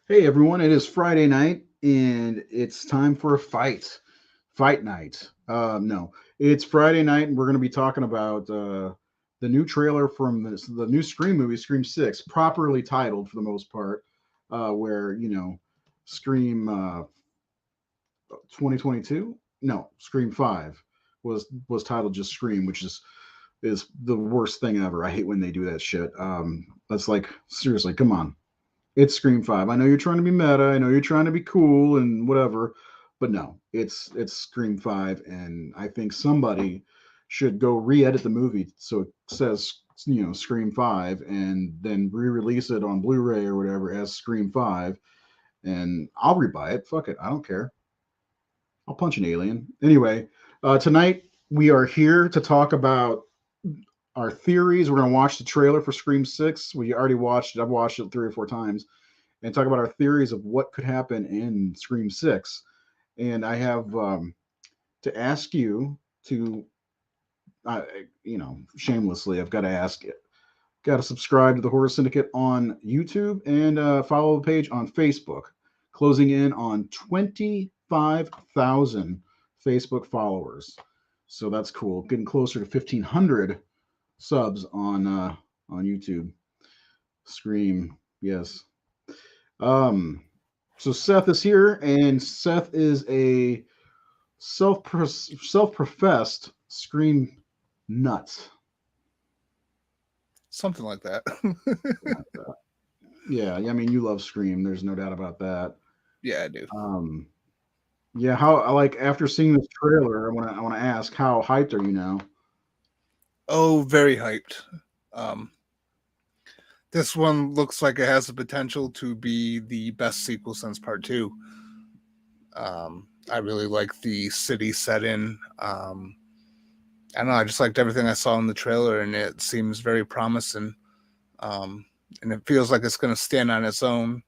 Hey everyone, it is Friday night and it's time for a fight night. No, it's Friday night and we're going to be talking about the new trailer from the new Scream movie, Scream 6, properly titled for the most part, where, Scream 2022? No, Scream 5 was titled just Scream, which is the worst thing ever. I hate when they do that shit. That's like, seriously, come on. It's Scream 5. I know you're trying to be meta. I know you're trying to be cool and whatever, but no, it's Scream 5, and I think somebody should go re-edit the movie so it says Scream 5, and then re-release it on Blu-ray or whatever as Scream 5, and I'll rebuy it. Fuck it, I don't care. I'll punch an alien anyway. Tonight we are here to talk about our theories. We're gonna watch the trailer for Scream 6. We already watched it. I've watched it 3 or 4 times and talk about our theories of what could happen in Scream 6. And I have to ask you to, shamelessly, I've got to ask it. Got to subscribe to the Horror Syndicate on YouTube and follow the page on Facebook. Closing in on 25,000 Facebook followers. So that's cool. Getting closer to 1,500 subs on YouTube. Scream, yes. Um, so Seth is here, and Seth is a self-professed Scream nut. Something like that. Yeah, I mean you love Scream. There's no doubt about that. Yeah, I do. Um, yeah, how like after seeing this trailer, I want to ask how hyped are you now? Oh, very hyped. Um, this one looks like it has the potential to be the best sequel since Part Two. I really like the city setting. I don't know. I just liked everything I saw in the trailer, and it seems very promising. Um, and it feels like it's going to stand on its own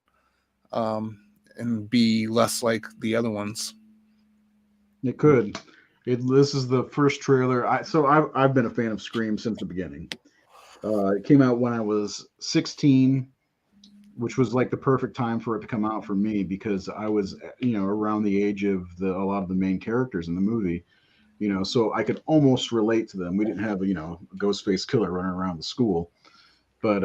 um, and be less like the other ones. It could. This is the first trailer. I've been a fan of Scream since the beginning. It came out when I was 16, which was like the perfect time for it to come out for me because I was, around the age of a lot of the main characters in the movie, so I could almost relate to them. We didn't have, a ghost face killer running around the school, but,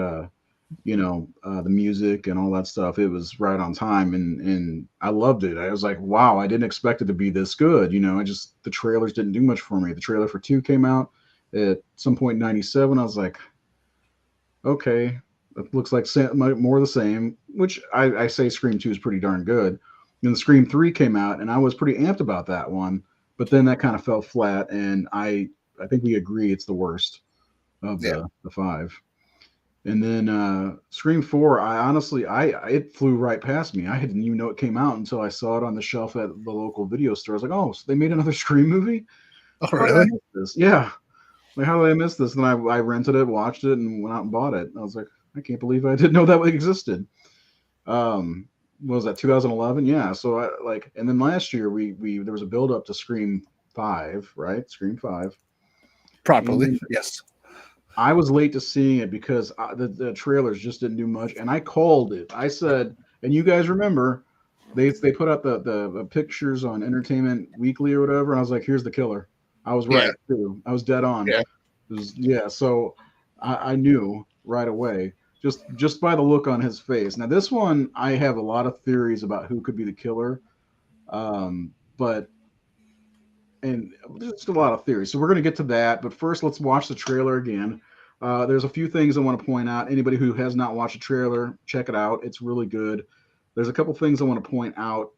the music and all that stuff, it was right on time. And I loved it. I was like, wow, I didn't expect it to be this good. The trailers didn't do much for me. The trailer for 2 came out at some point in 97. I was like, okay, it looks like more of the same, which I say Scream 2 is pretty darn good. And the Scream 3 came out, and I was pretty amped about that one, but then that kind of fell flat, and I think we agree it's the worst of Yeah. the 5. And then Scream 4, I honestly, it flew right past me. I didn't even know it came out until I saw it on the shelf at the local video store. I was like, oh, so they made another Scream movie? Oh, How did I really? miss this? Yeah. Like, how did I miss this? And I rented it, watched it, and went out and bought it. I was like, I can't believe I didn't know that existed. What was that, 2011? Yeah. So and then last year we there was a build up to Scream 5, right? Scream 5, Properly, and yes. I was late to seeing it because the trailers just didn't do much, and I called it. I said, and you guys remember, they put out the pictures on Entertainment Weekly or whatever, and I was like, here's the killer. I was Yeah, right too. I was dead on. yeah. Yeah, so I knew right away just by the look on his face. Now this one, I have a lot of theories about who could be the killer, but and just a lot of theories. So we're going to get to that, but first let's watch the trailer again. There's a few things I want to point out. Anybody who has not watched the trailer, check it out. It's really good. There's a couple things I want to point out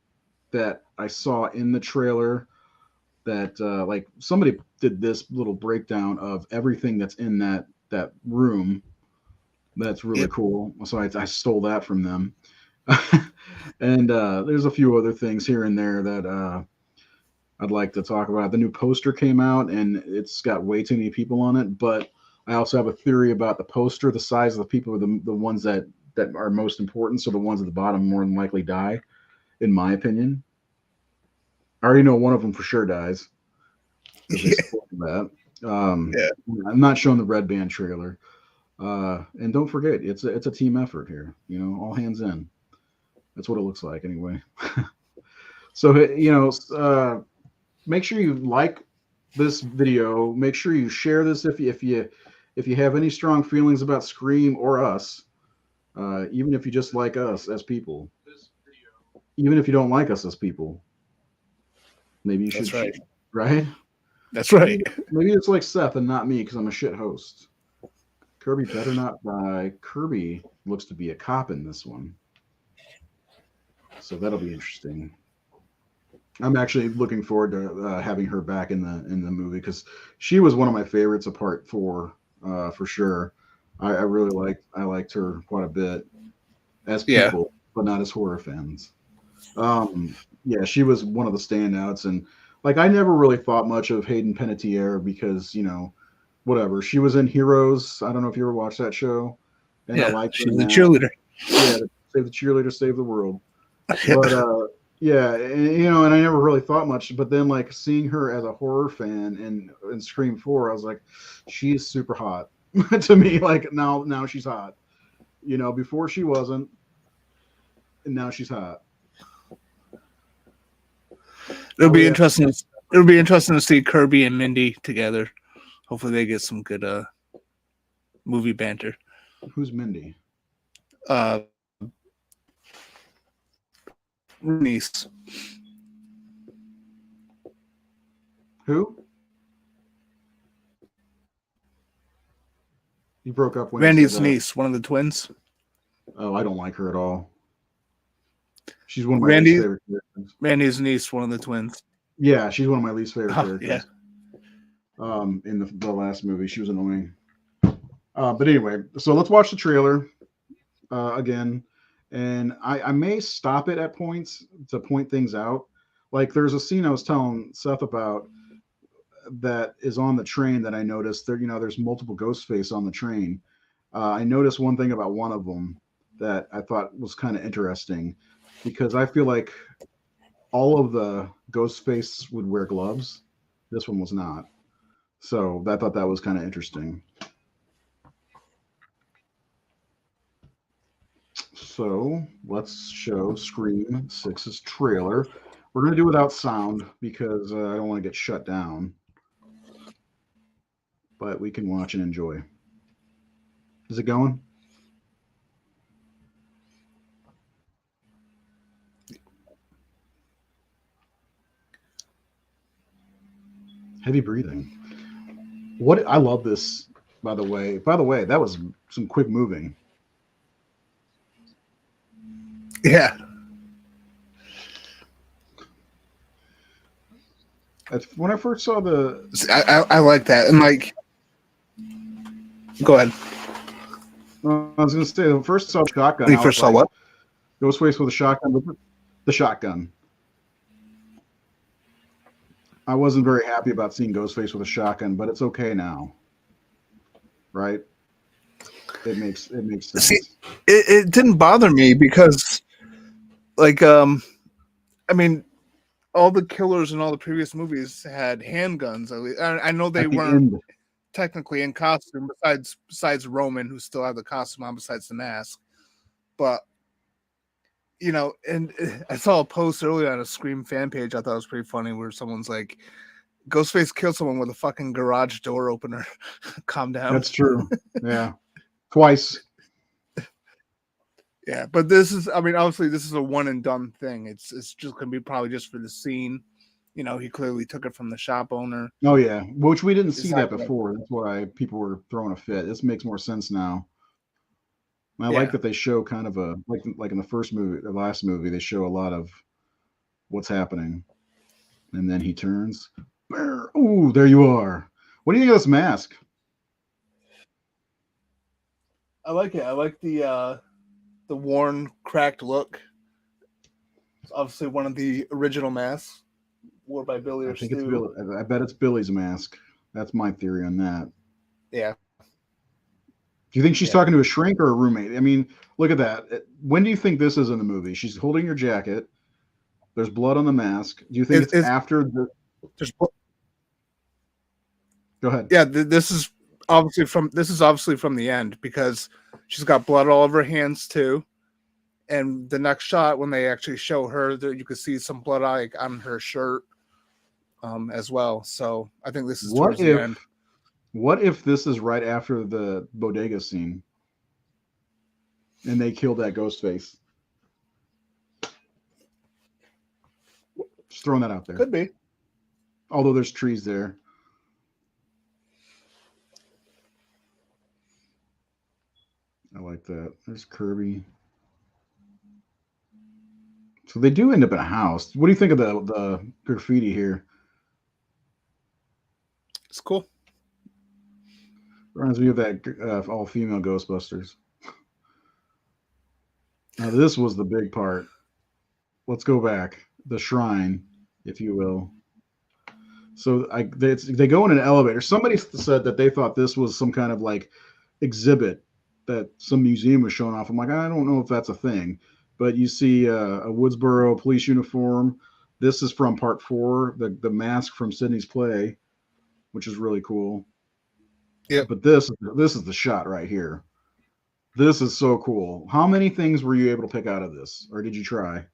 that I saw in the trailer that like somebody did this little breakdown of everything that's in that room. That's really Yep. cool. So I stole that from them. And there's a few other things here and there that I'd like to talk about. The new poster came out and it's got way too many people on it, but I also have a theory about the poster. The size of the people are the ones that are most important. So the ones at the bottom more than likely die, in my opinion. I already know one of them for sure dies because they Yeah. spoiled that. Yeah. I'm not showing the Red Band trailer. And don't forget, it's a team effort here. All hands in. That's what it looks like anyway. So you know, make sure you like this video. Make sure you share this if you have any strong feelings about Scream or us. Even if you just like us as people, even if you don't like us as people, maybe you should, That's right. right? That's right. Maybe it's like Seth and not me because I'm a shit host. Kirby better not die. Kirby looks to be a cop in this one, so that'll be interesting. I'm actually looking forward to having her back in the movie because she was one of my favorites of Part 4, for sure. I really liked her quite a bit as people, but not as horror fans. Yeah, she was one of the standouts, and like I never really thought much of Hayden Panettiere because whatever, she was in Heroes. I don't know if you ever watched that show, and I liked her she's in the that. cheerleader. Yeah, save the cheerleader, save the world. But yeah, and I never really thought much, but then like seeing her as a horror fan in Scream 4, I was like, she's super hot to me. Like now she's hot. Before she wasn't, and now she's hot. It'll be interesting. It'll be interesting to see Kirby and Mindy together. Hopefully, they get some good movie banter. Who's Mindy? Niece. Who? You broke up when Randy's niece, one of the twins. Oh, I don't like her at all. She's one of my least favorite characters. Randy's niece, one of the twins. Yeah, she's one of my least favorite characters. Yeah. In the last movie, she was annoying. But anyway, so let's watch the trailer again. And I may stop it at points to point things out. Like there's a scene I was telling Seth about that is on the train that I noticed. There's multiple Ghostface on the train. I noticed one thing about one of them that I thought was kind of interesting because I feel like all of the Ghostface would wear gloves. This one was not. So I thought that was kind of interesting. So let's show Scream 6's trailer. We're going to do without sound because I don't want to get shut down. But we can watch and enjoy. Is it going? Heavy breathing. I love this, by the way. By the way, that was some quick moving. Yeah. When I first saw I like that. And like, go ahead. I was going to say, the first saw shotgun. You first saw what? Ghostface with a shotgun. The shotgun. I wasn't very happy about seeing Ghostface with a shotgun, but it's okay now. Right? It makes sense. See, it didn't bother me because, like, I mean, all the killers in all the previous movies had handguns. I know they weren't technically in costume, besides Roman, who still had the costume on, besides the mask. But and I saw a post earlier on a Scream fan page. I thought it was pretty funny, where someone's like, "Ghostface killed someone with a fucking garage door opener." Calm down. That's true. Yeah, twice. Yeah, but this is, obviously this is a one and done thing. It's just gonna be probably just for the scene. He clearly took it from the shop owner. Oh yeah, which we didn't see that before. That's why people were throwing a fit. This makes more sense now. I like that they show kind of a like in the first movie, the last movie, they show a lot of what's happening, and then he turns. Ooh, there you are. What do you think of this mask? I like it. I like the worn, cracked look. It's obviously one of the original masks worn by Billy or Stu. It's Billy. I bet it's Billy's mask. That's my theory on that. Yeah. Do you think she's talking to a shrink or a roommate? I mean, look at that. When do you think this is in the movie? She's holding your jacket. There's blood on the mask. Do you think it's after the? Go ahead. Yeah, this is obviously from the end, because she's got blood all over her hands too, And the next shot, when they actually show her, that you could see some blood like on her shirt as well. So I think this is towards the end. What if this is right after the bodega scene and they kill that ghost face? Just throwing that out there. Could be. Although there's trees there. I like that. There's Kirby. So they do end up in a house. What do you think of the graffiti here? It's cool. Reminds me of that all-female Ghostbusters. Now this was the big part. Let's go back. The shrine, if you will. So they go in an elevator. Somebody said that they thought this was some kind of like exhibit that some museum was showing off. I'm like, I don't know if that's a thing. But you see a Woodsboro police uniform. This is from part 4, the mask from Sidney's play, which is really cool. Yeah. But this is the shot right here. This is so cool. How many things were you able to pick out of this, or did you try?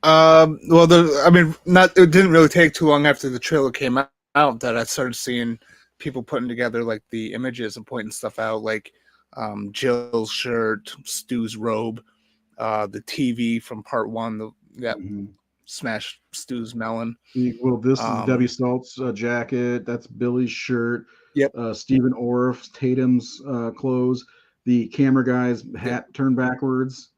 Well, it didn't really take too long after the trailer came out that I started seeing people putting together like the images and pointing stuff out, like Jill's shirt, Stu's robe, the TV from part 1 that smashed Stu's melon. Well, this is Debbie Salt's jacket. That's Billy's shirt. Yep. Stephen Orff, Tatum's clothes. The camera guy's hat turned backwards.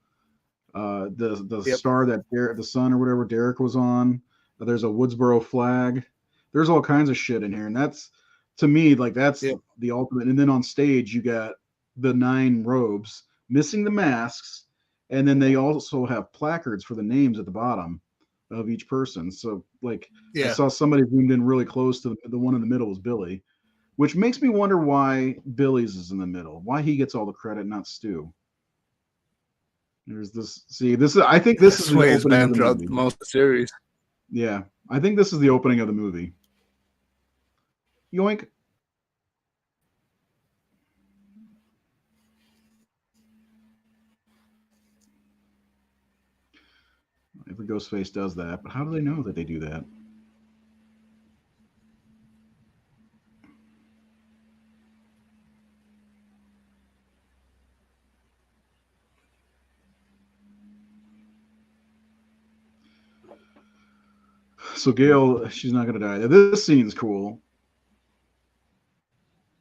The star that the sun or whatever Derek was on. There's a Woodsboro flag. There's all kinds of shit in here, and that's, to me, like that's the ultimate. And then on stage you got the 9 robes, missing the masks, and then they also have placards for the names at the bottom of each person. So like I saw somebody zoomed in really close to the one in the middle was Billy, which makes me wonder why Billy's is in the middle, why he gets all the credit, not Stu. There's this. See, this is. I think this is the opening of the movie. Most of the series. Yeah, I think this is the opening of the movie. Yoink. Every Ghostface does that, but how do they know that they do that? So Gail, she's not gonna die. This scene's cool.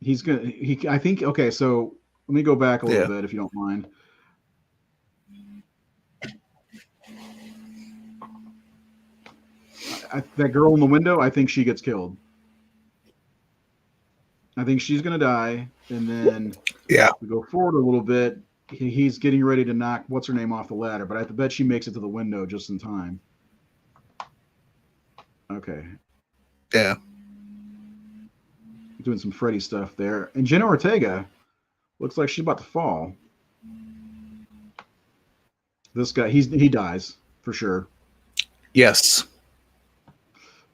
I think, okay, so let me go back a little bit if you don't mind. That girl in the window, I think she gets killed. I think she's gonna die, and then we go forward a little bit. He's getting ready to knock what's her name off the ladder, but I bet she makes it to the window just in time. Okay. Yeah. Doing some Freddy stuff there. And Jenna Ortega looks like she's about to fall. This guy, he dies for sure. Yes.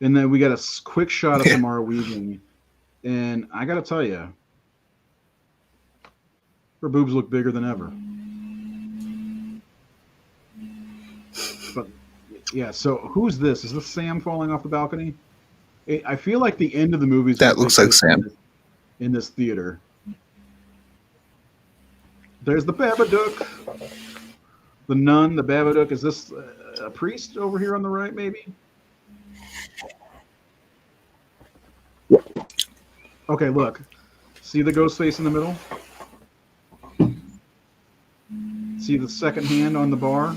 And then we got a quick shot of Samara Weaving. And I got to tell you, her boobs look bigger than ever. But yeah, so who's this? Is this Sam falling off the balcony? I feel like the end of the movie that looks like Sam in this theater. There's the Babadook, the nun, the Babadook. Is this a priest over here on the right, maybe? Okay, look. See the ghost face in the middle? See the second hand on the bar?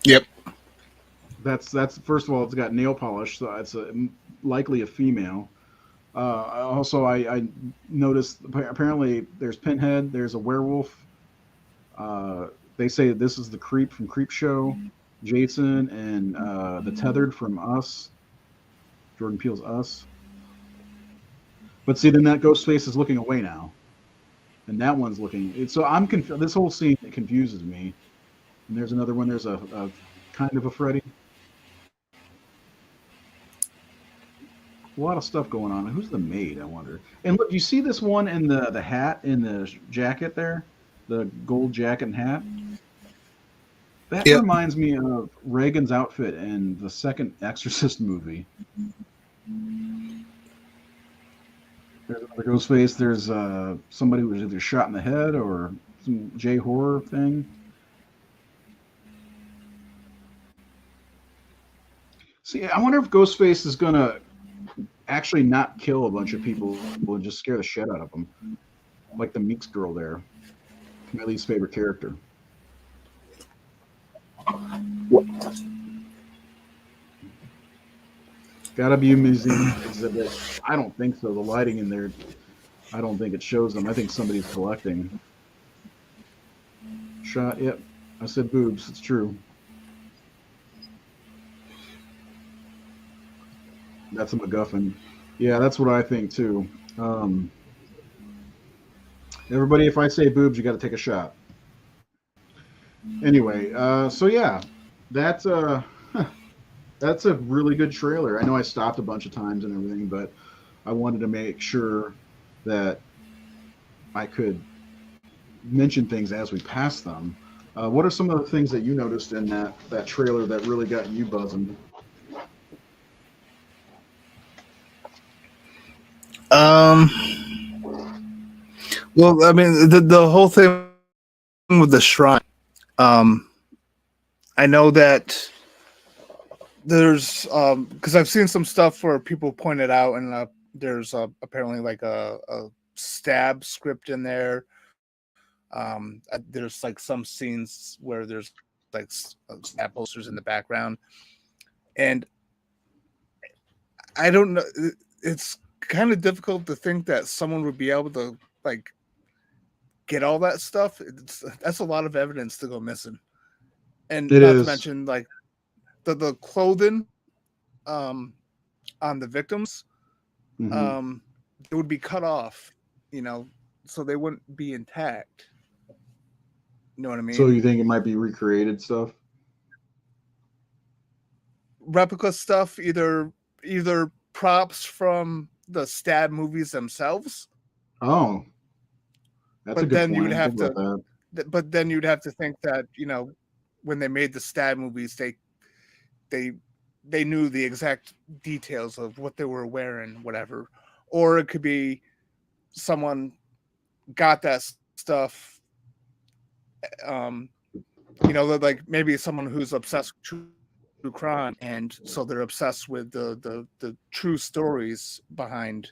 Yep. That's first of all, it's got nail polish, so it's likely a female. Also, I noticed apparently there's Pinhead, there's a werewolf. They say this is the creep from Creepshow, Jason, and the Tethered from Us, Jordan Peele's Us. But see, then that ghost face is looking away now, and that one's looking. So I'm confused. This whole scene confuses me. And there's another one. There's a kind of a Freddy. a lot of stuff going on. Who's the maid? I wonder. And look, you see this one in the hat in the jacket there, the gold jacket and hat. That Yep. reminds me of Reagan's outfit in the second Exorcist movie. There's another Ghostface. There's somebody who was either shot in the head or some J horror thing. See, I wonder if Ghostface is gonna actually not kill a bunch of people and just scare the shit out of them, like the Meeks girl there, my least favorite character. Gotta be a museum exhibit. I don't think so. The lighting in there, I don't think it shows them. I think somebody's collecting. Shot. Yep. I said boobs. It's true. That's a MacGuffin. Yeah, that's what I think too. Everybody, if I say boobs, you got to take a shot. Anyway, so yeah, that's that's a really good trailer. I know I stopped a bunch of times and everything, but I wanted to make sure that I could mention things as we pass them. What are some of the things that you noticed in that trailer that really got you buzzing? Well, I mean, the whole thing with the shrine. I know that there's because I've seen some stuff where people pointed out, and there's apparently like a stab script in there. There's like some scenes where there's like stab posters in the background, and I don't know. It's kind of difficult to think that someone would be able to like get all that stuff. That's a lot of evidence to go missing, and It not to is. mention like the clothing on the victims, Mm-hmm. it would be cut off, so they wouldn't be intact. You know what I So mean? you think it might be recreated stuff? Replica stuff, either props from the stab movies themselves, Oh, that's a but good then you point. I would didn't have think to, about but then you'd have to think that when they made the stab movies, they they knew the exact details of what they were wearing, whatever, or it could be someone got that stuff, like maybe someone who's obsessed with true crime, and so they're obsessed with the true stories behind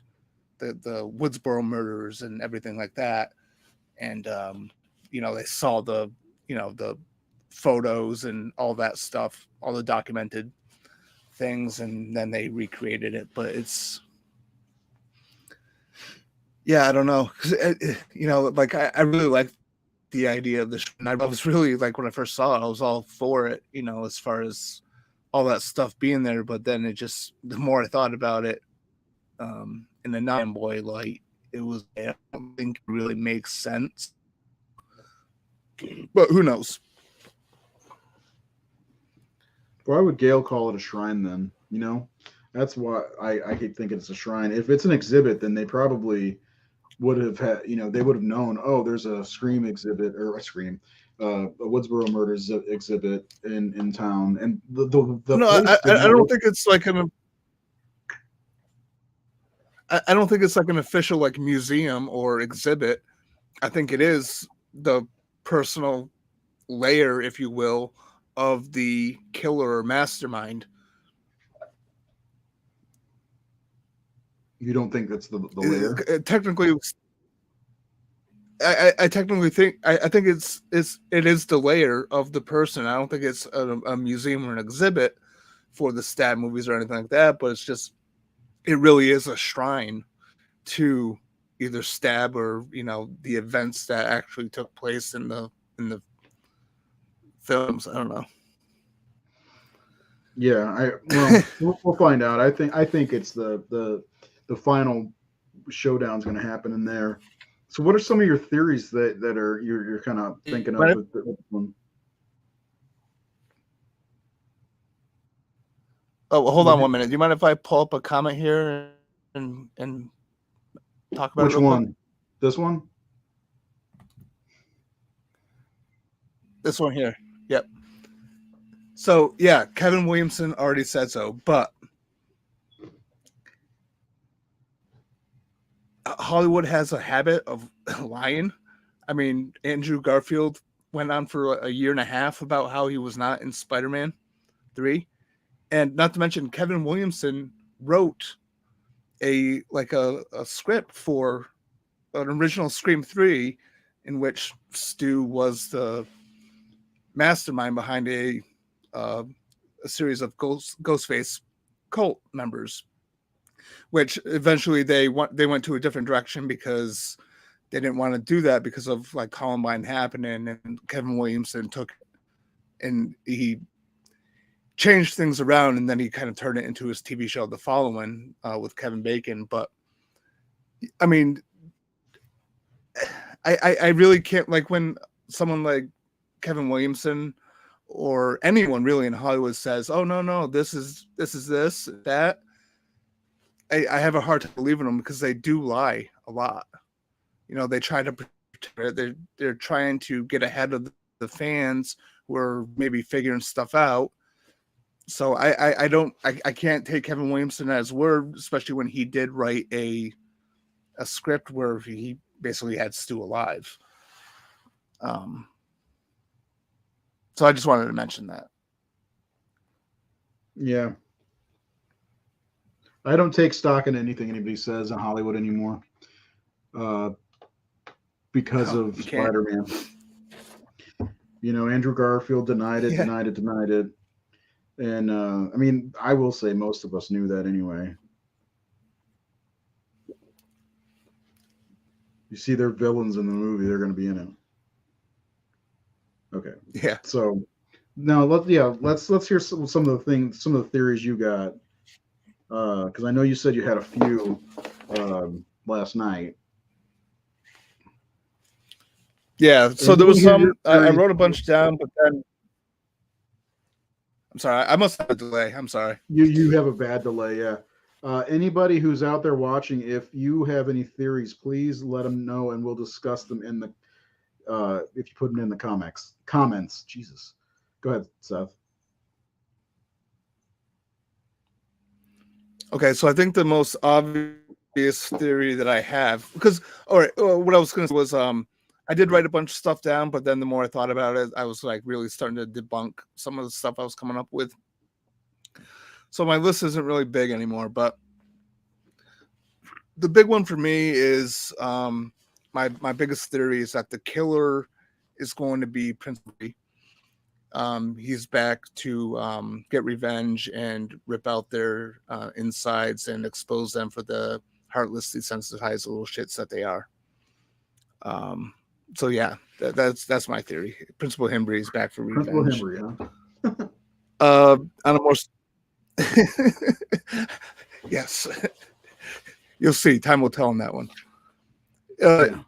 the Woodsboro murders and everything like that, and they saw the photos and all that stuff, all the documented things, and then they recreated it. But I don't know, like I really like the idea of this. And I was really like, when I first saw it, I was all for it, as far as all that stuff being there. But then the more I thought about it, in a non-boy light, I don't think it really makes sense. But who knows? Why would Gail call it a shrine then? That's why I keep thinking it's a shrine. If it's an exhibit, then they probably would have had, they would have known, oh, there's a Scream exhibit or a Woodsboro Murders exhibit in town, and the No, place did I not don't look. think it's like I don't think it's like an official like museum or exhibit. I think it is the personal layer, if you will, of the killer or mastermind. You don't think that's the layer? Technically, I technically think I think it is the layer of the person. I don't think it's a museum or an exhibit for the stab movies or anything like that. But it really is a shrine to either stab or the events that actually took place in the films. I don't know. Yeah, we'll find out. I think it's the final showdown's going to happen in there. So, what are some of your theories that are you're kind of thinking of with this one? Oh, hold on 1 minute. Do you mind if I pull up a comment here and talk about it Which real quick? one? This one? This one here. Yep. So yeah, Kevin Williamson already said so, but Hollywood has a habit of lying. I mean, Andrew Garfield went on for a year and a half about how he was not in Spider-Man 3. And not to mention Kevin Williamson wrote a script for an original Scream 3 in which Stu was the mastermind behind a series of Ghostface cult members, which eventually they went to a different direction because they didn't want to do that because of like Columbine happening, and Kevin Williamson took and he changed things around, and then he kind of turned it into his TV show The Following with Kevin Bacon. But I mean, I really can't, like, when someone like Kevin Williamson or anyone really in Hollywood says, "Oh no, this is that," I have a hard time believing them because they do lie a lot. You know, they try to protect it. They're trying to get ahead of the fans who are maybe figuring stuff out. So I can't take Kevin Williamson at his word, especially when he did write a script where he basically had Stu alive. So I just wanted to mention that. Yeah. I don't take stock in anything anybody says in Hollywood anymore, uh, because No, of you can't. Spider-Man. You know, Andrew Garfield denied it, Yeah. denied it. And I mean, I will say most of us knew that anyway. You see their villains in the movie, they're going to be in it. Okay. Yeah. So now let's hear some of the things, some of the theories you got, because I know you said you had a few last night. Yeah. So And there we was hear your some, I theories. wrote a bunch down, but then I'm sorry. I must have a delay. I'm sorry. You have a bad delay, yeah. Anybody who's out there watching, if you have any theories, please let them know, and we'll discuss them in the if you put them in the comments. Jesus, go ahead, Seth. Okay. So I think the most obvious theory that I have, because, all right, what I was going to say was, I did write a bunch of stuff down, but then the more I thought about it, I was like really starting to debunk some of the stuff I was coming up with. So my list isn't really big anymore, but the big one for me is my biggest theory is that the killer is going to be Prince Lee. He's back to get revenge and rip out their insides and expose them for the heartless, desensitized little shits that they are. So yeah, that's my theory. Principal Hembry is back for Principal revenge. Henry, huh? On a more yes, you'll see. Time will tell on that one. Yeah.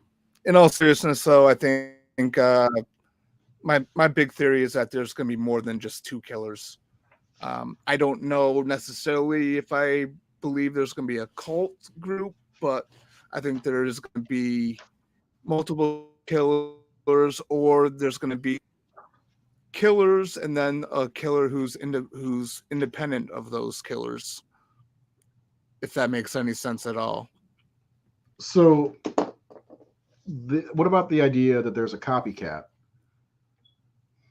In all seriousness, though, I think my big theory is that there's going to be more than just two killers. I don't know necessarily if I believe there's going to be a cult group, but I think there's going to be multiple killers, or there's going to be killers and then a killer who's independent of those killers. If that makes any sense at all. So, what about the idea that there's a copycat,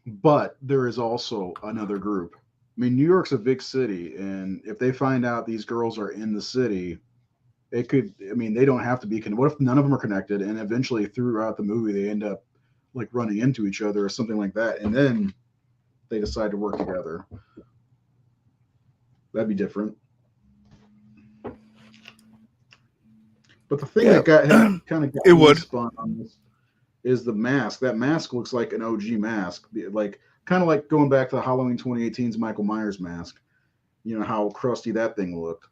but there is also another group? I mean, New York's a big city, and if they find out these girls are in the city, it could. I mean, they don't have to be. What if none of them are connected, and eventually throughout the movie they end up like running into each other or something like that, and then they decide to work together? That'd be different. But the thing that kind of got it me would spun on this is the mask. That mask looks like an OG mask, like kind of like going back to the Halloween 2018's Michael Myers mask. You know how crusty that thing looked.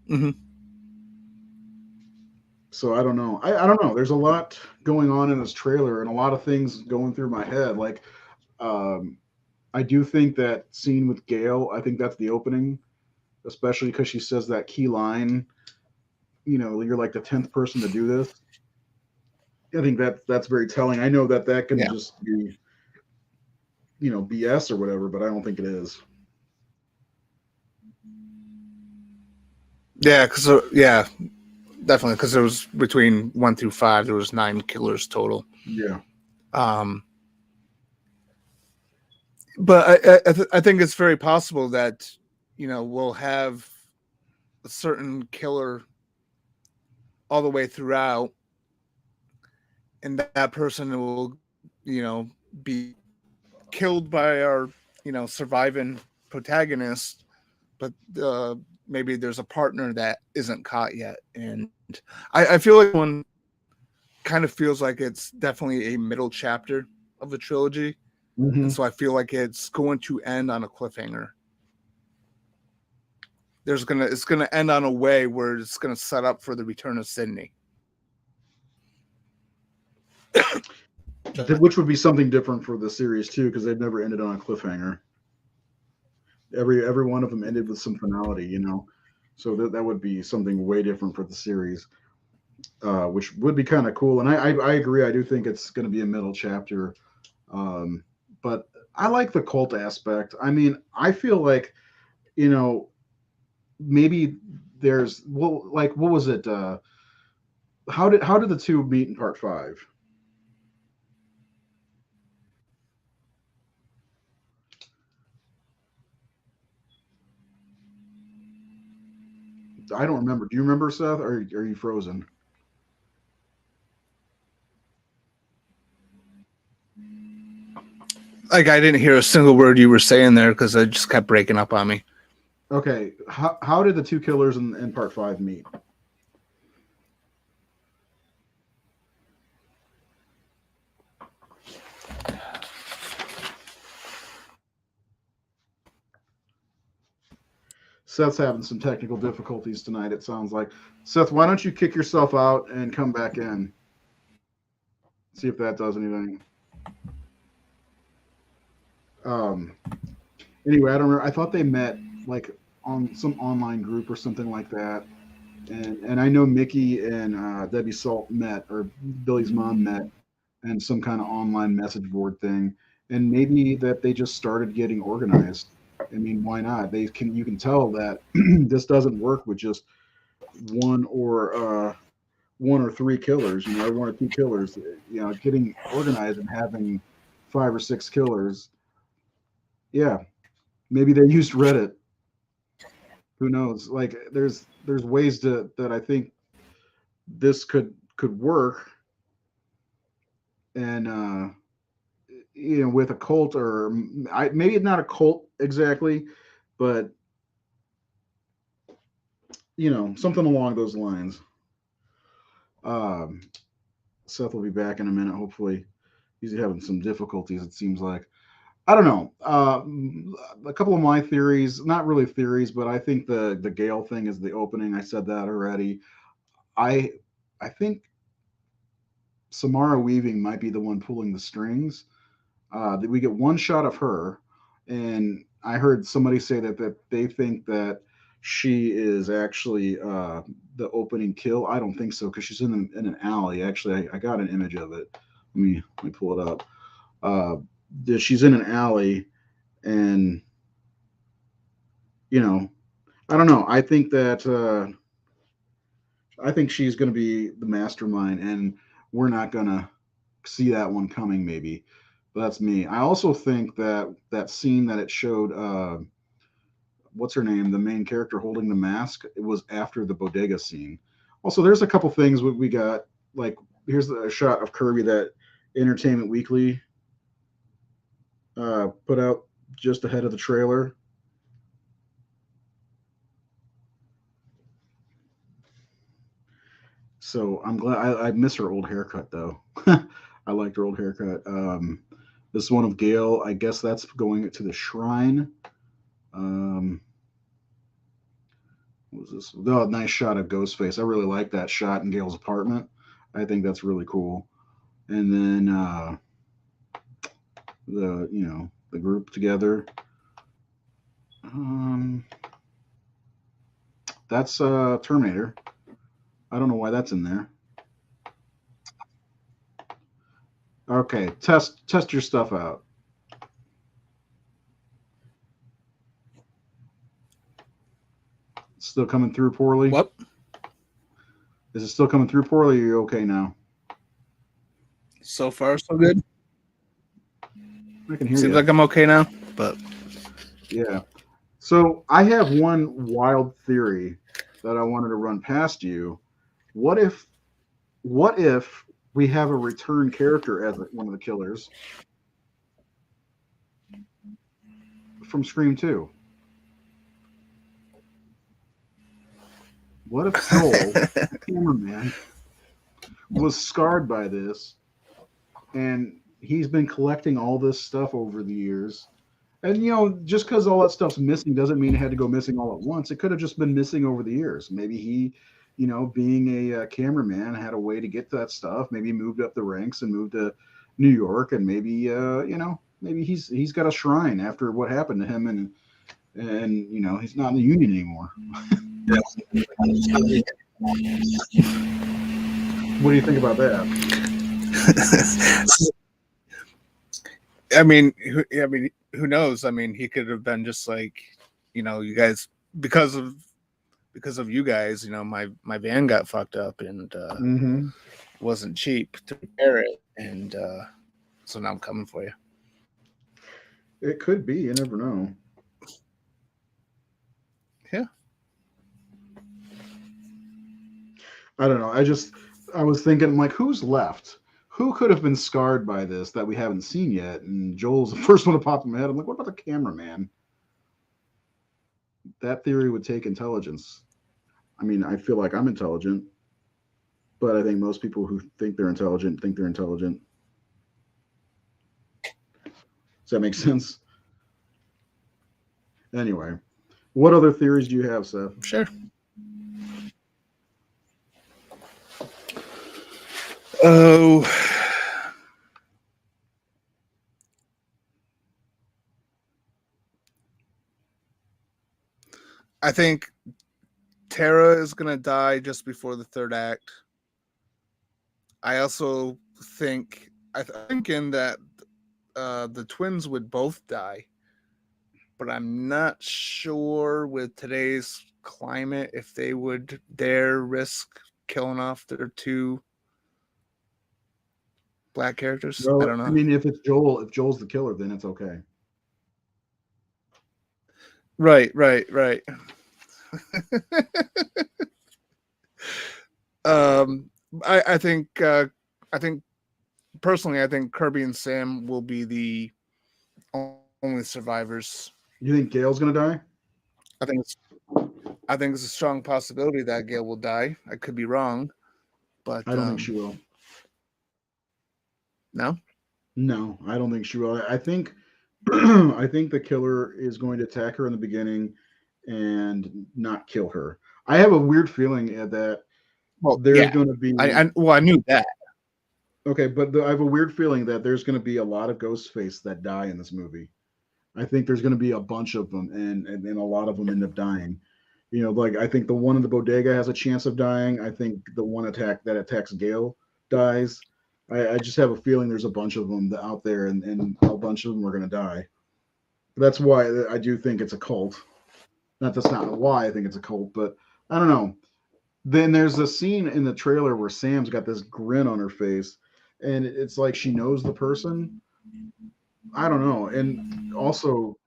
Mm-hmm. So I don't know. I don't know. There's a lot going on in this trailer and a lot of things going through my head. Like, I do think that scene with Gail, I think that's the opening. especially because she says that key line. You're like the 10th person to do this. I think that's very telling. I know that can Yeah. just be BS or whatever, but I don't think it is. Yeah, definitely, because there was between 1 through 5, there was 9 killers total. Yeah. But I think it's very possible that we'll have a certain killer all the way throughout, and that person will be killed by our surviving protagonist, but maybe there's a partner that isn't caught yet. And I feel like one kind of feels like it's definitely a middle chapter of the trilogy. Mm-hmm. And so I feel like it's going to end on a cliffhanger. It's gonna end on a way where it's gonna set up for the return of Sidney. Which would be something different for the series too, because they've never ended on a cliffhanger. Every one of them ended with some finality, so that would be something way different for the series, which would be kind of cool. And I agree. I do think it's going to be a middle chapter, but I like the cult aspect. I mean, I feel like maybe there's like what was it? How did the two meet in part 5? I don't remember. Do you remember, Seth? Or are you frozen? Like, I didn't hear a single word you were saying there because it just kept breaking up on me. Okay. How did the two killers in part 5 meet? Seth's having some technical difficulties tonight, it sounds like. Seth, why don't you kick yourself out and come back in? See if that does anything. Um, anyway, I don't remember. I thought they met like on some online group or something like that. And I know Mickey and Debbie Salt met, or Billy's mom met, and some kind of online message board thing. And maybe that they just started getting organized. I mean, why not? You can tell that this doesn't work with just one or one or three killers, or one or two killers. Getting organized and having 5 or 6 killers. Yeah, maybe they used Reddit. Who knows? Like, there's ways that I think this could work, and with a cult, or maybe not a cult exactly, but something along those lines. Um, Seth will be back in a minute. Hopefully, he's having some difficulties. It seems like. I don't know. A couple of my theories, not really theories, but I think the Gale thing is the opening. I said that already. I I think Samara Weaving might be the one pulling the strings. That we get one shot of her, and I heard somebody say that they think that she is actually the opening kill. I don't think so, because she's in an alley. Actually, I got an image of it. Let me pull it up. Uh, she's in an alley, and I don't know. I think she's going to be the mastermind, and we're not going to see that one coming. Maybe, but that's me. I also think that scene that it showed. What's her name? The main character holding the mask. It was after the bodega scene. Also, there's a couple things we got. Like, here's a shot of Kirby that Entertainment Weekly put out just ahead of the trailer. So I'm glad. I miss her old haircut though. I liked her old haircut. This one of Gale. I guess that's going to the shrine. Um, what was this? Oh, nice shot of Ghostface. I really like that shot in Gale's apartment. I think that's really cool. And then the group together. Um, That's Terminator. I don't know why that's in there. Okay, test your stuff out. Still coming through poorly? What? Is it still coming through poorly? Or are you okay now? So far, so good. I can hear Seems you. like I'm okay now, but Yeah. So I have one wild theory that I wanted to run past you. What if we have a return character as one of the killers from Scream 2? What if Joel, the cameraman, was scarred by this and he's been collecting all this stuff over the years? And just because all that stuff's missing doesn't mean it had to go missing all at once. It could have just been missing over the years. Maybe he, being a cameraman, had a way to get that stuff. Maybe he moved up the ranks and moved to New York, and maybe maybe he's got a shrine after what happened to him, and he's not in the union anymore. What do you think about that? I mean, who knows? I mean, he could have been just like, you guys, because of you guys, my van got fucked up and wasn't cheap to repair it, and so now I'm coming for you. It could be. You never know. Yeah. I don't know. I was thinking, like, who's left? Who could have been scarred by this that we haven't seen yet? And Joel's the first one to pop in my head. I'm like, what about the cameraman? That theory would take intelligence. I mean, I feel like I'm intelligent, but I think most people who think they're intelligent think they're intelligent. Does that make sense? Anyway, what other theories do you have, Seth? Sure. Oh, I think Tara is going to die just before the third act. I also think, I'm thinking that the twins would both die, but I'm not sure with today's climate if they would dare risk killing off their two black characters. Well, I don't know. I mean, if Joel's the killer, then it's okay. Right. I think personally, I think Kirby and Sam will be the only survivors. You think Gail's gonna die? I think it's a strong possibility that Gail will die. I could be wrong, but I don't think she will. No, I don't think she will. I think I think the killer is going to attack her in the beginning and not kill her. I have a weird feeling that there's going to be. I knew that. Okay, but I have a weird feeling that there's going to be a lot of Ghostface that die in this movie. I think there's going to be a bunch of them, and a lot of them end up dying. Like I think the one in the bodega has a chance of dying. I think the one that attacks Gail dies. I just have a feeling there's a bunch of them out there, and a bunch of them are going to die. That's why I do think it's a cult. That's not why I think it's a cult, but I don't know. Then there's a scene in the trailer where Sam's got this grin on her face, and it's like she knows the person. I don't know. And also,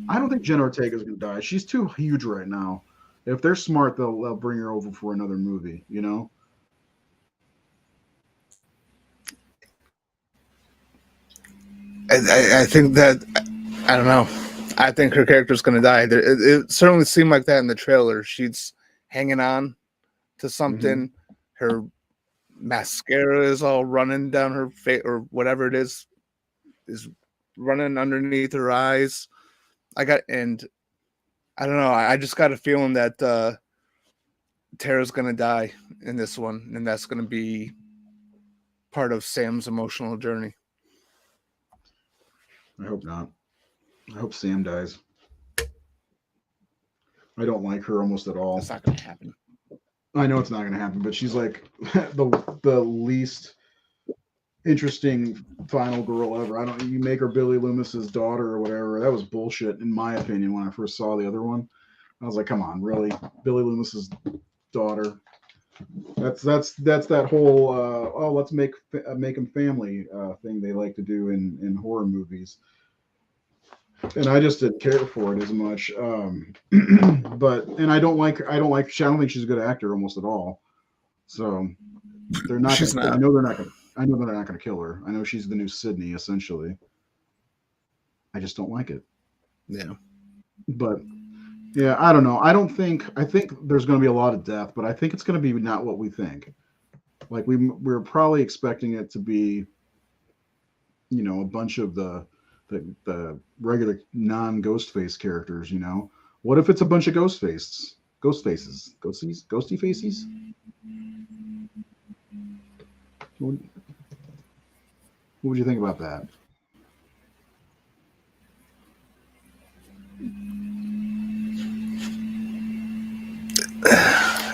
I don't think Jenna Ortega is going to die. She's too huge right now. If they're smart, they'll bring her over for another movie, I think that I don't know. I think her character's going to die. It certainly seemed like that in the trailer. She's hanging on to something. Mm-hmm. Her mascara is all running down her face, or whatever it is running underneath her eyes. I don't know. I just got a feeling that Tara's going to die in this one, and that's going to be part of Sam's emotional journey. I hope not. I hope Sam dies. I don't like her almost at all. That's not going to happen. I know it's not going to happen, but she's like the least interesting final girl ever. I don't. You make her Billy Loomis's daughter or whatever. That was bullshit, in my opinion. When I first saw the other one, I was like, come on, really, Billy Loomis's daughter. That's that whole let's make them family thing they like to do in horror movies, and I just didn't care for it as much. But I don't think she's a good actor almost at all. So they're not. She's not. I know they're not going. I know they're not going to kill her. I know she's the new Sidney essentially. I just don't like it. Yeah. But yeah, I don't know. I think there's going to be a lot of death, but I think it's going to be not what we think. Like we're probably expecting it to be, a bunch of the regular non-Ghostface characters. What if it's a bunch of ghosty faces? What would you think about that?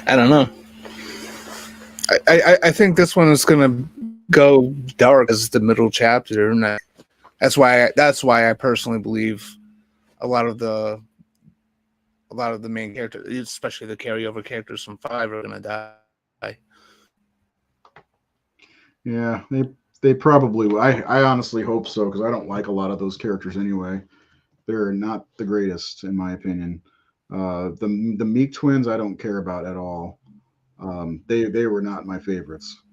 I don't know. I think this one is going to go dark as the middle chapter, and that's why I personally believe a lot of the main characters, especially the carryover characters from 5, are going to die. Yeah, they probably will. I honestly hope so, because I don't like a lot of those characters anyway. They're not the greatest in my opinion. The Meek twins I don't care about at all. They were not my favorites.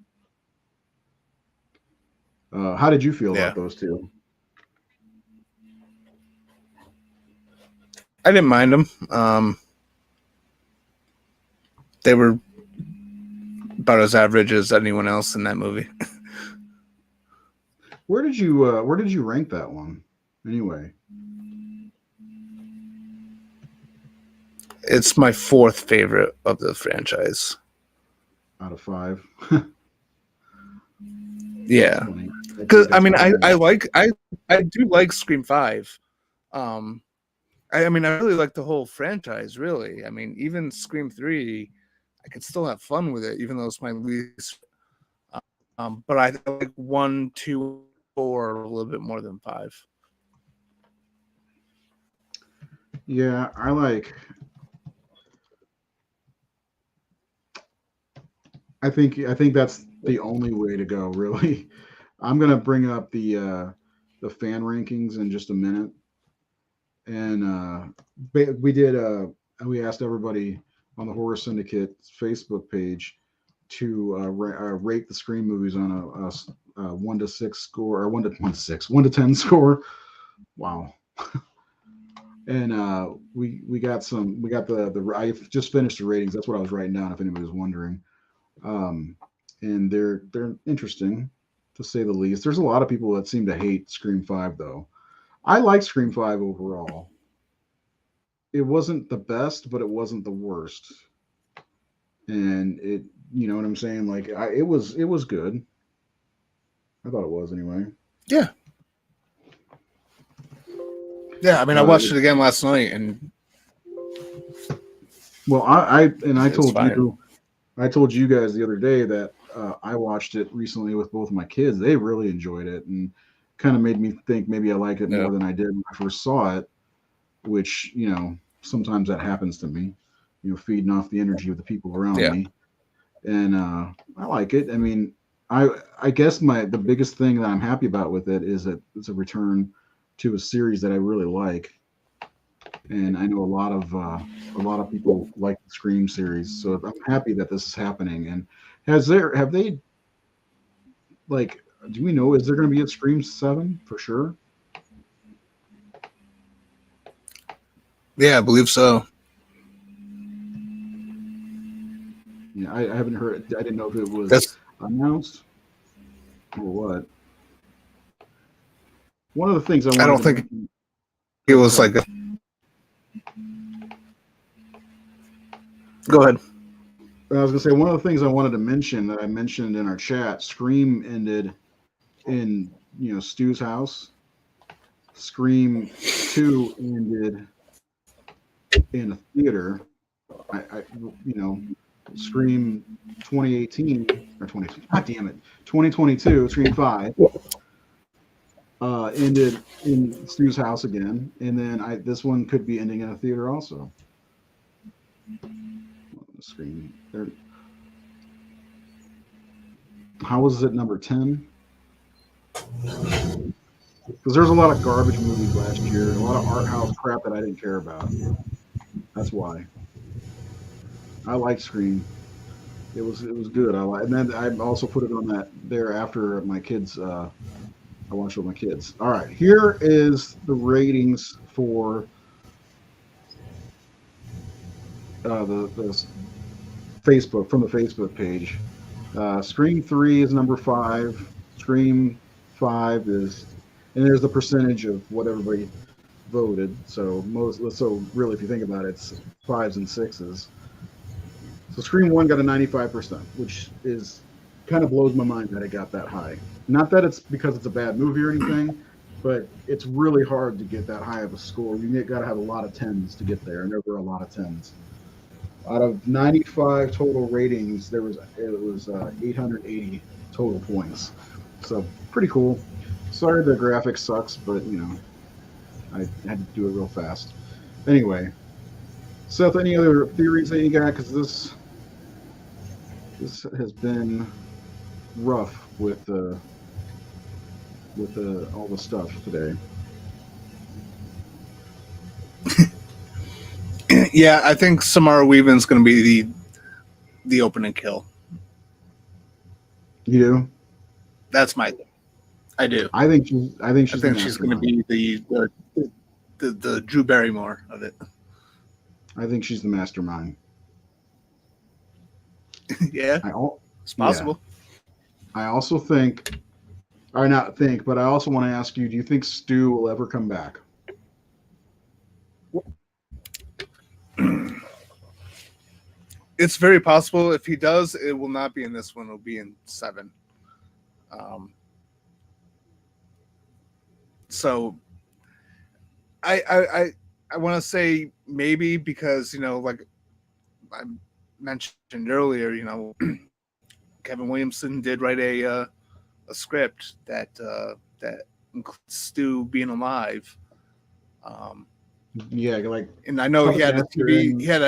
How did you feel about those two? I didn't mind them. They were about as average as anyone else in that movie. Where did you rank that one anyway? It's my 4th favorite of the franchise. Out of 5. Yeah, because I mean, I do like Scream 5. I really like the whole franchise. Really, I mean, even Scream 3, I can still have fun with it, even though it's my least. But I like 1, 2, 4 a little bit more than 5. Yeah, I think that's the only way to go, really. I'm gonna bring up the fan rankings in just a minute, and we asked everybody on the Horror Syndicate Facebook page to rate the Scream movies on a 1 to 6 score, or 1 to 10 score. Wow. And we got the I just finished the ratings. That's what I was writing down, if anybody was wondering. And they're interesting, to say the least. There's a lot of people that seem to hate Scream 5, though. I like Scream 5 overall. It wasn't the best, but it wasn't the worst. And it, you know what I'm saying? Like, it was good. I thought it was anyway. Yeah. Yeah, I mean, I watched it again last night, and well, I told you guys the other day that I watched it recently with both of my kids. They really enjoyed it, and kind of made me think maybe I like it more than I did when I first saw it, which, sometimes that happens to me, feeding off the energy of the people around me. And I like it. I mean, I guess the biggest thing that I'm happy about with it is that it's a return to a series that I really like. And I know a lot of people like the Scream series, so I'm happy that this is happening. And have they, like, do we know, is there going to be a Scream 7 for sure? Yeah, I believe so. Yeah, I haven't heard. I didn't know if it was announced or what. One of the things I don't think it was like. Go ahead. I was gonna say, one of the things I wanted to mention that I mentioned in our chat, Scream ended in Stu's house. Scream 2 ended in a theater, I you know, Scream 2018 or 20, God damn it, 2022, Scream 5 ended in Stu's house again, and then this one could be ending in a theater also. Scream. How was it number 10? Because there's a lot of garbage movies last year, a lot of art house crap that I didn't care about. That's why. I like Scream. It was good. And then I also put it on that there after my kids. I watched it with my kids. All right, here is the ratings for the Facebook from the Facebook page. Scream 3 is number 5. Scream 5 is, and there's the percentage of what everybody voted. So really, if you think about it, it's 5s and 6s. So Scream 1 got a 95%, which is kind of blows my mind that it got that high. Not that it's because it's a bad movie or anything, but it's really hard to get that high of a score. You got to have a lot of 10s to get there, and there were a lot of 10s. Out of 95 total ratings, it was 880 total points. So pretty cool. Sorry the graphics sucks, but I had to do it real fast. Anyway, Seth, any other theories that you got? Because this has been rough with all the stuff today. Yeah, I think Samara Weaving's going to be the opening kill. You do? That's my thing. I do. I think she's going to be the Drew Barrymore of it. I think she's the mastermind. Yeah, it's possible. Yeah. I also think, or not think, but I also want to ask you: do you think Stu will ever come back? It's very possible. If he does, it will not be in this one. It'll be in 7. So I want to say maybe because like I mentioned earlier, Kevin Williamson did write a script that includes Stu being alive. Yeah, like, and I know he had a TV. He had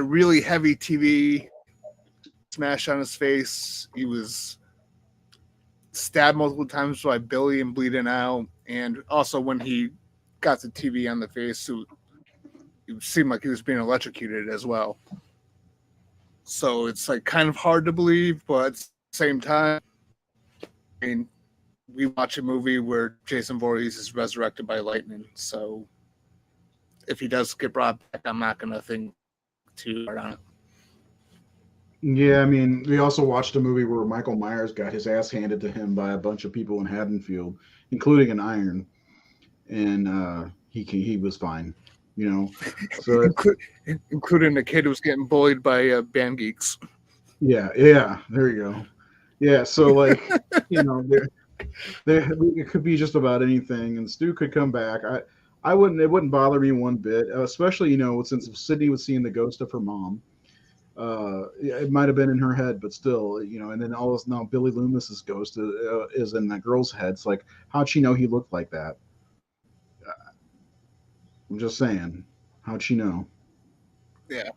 a really heavy TV smash on his face. He was stabbed multiple times by Billy and bleeding out. And also when he got the TV on the face, it seemed like he was being electrocuted as well. So it's like kind of hard to believe, but at the same time, I mean, we watch a movie where Jason Voorhees is resurrected by lightning. So if he does get brought back, I'm not going to think too hard on it. Yeah, I mean, we also watched a movie where Michael Myers got his ass handed to him by a bunch of people in Haddonfield, including an iron, and he was fine, So including the kid who was getting bullied by band geeks. Yeah, there you go. Yeah, so like, it could be just about anything, and Stu could come back. It wouldn't bother me one bit, especially since Sidney was seeing the ghost of her mom. It might have been in her head, but still, and then all this now Billy Loomis's ghost is in that girl's head. It's like, how'd she know he looked like that? I'm just saying, how'd she know? Yeah.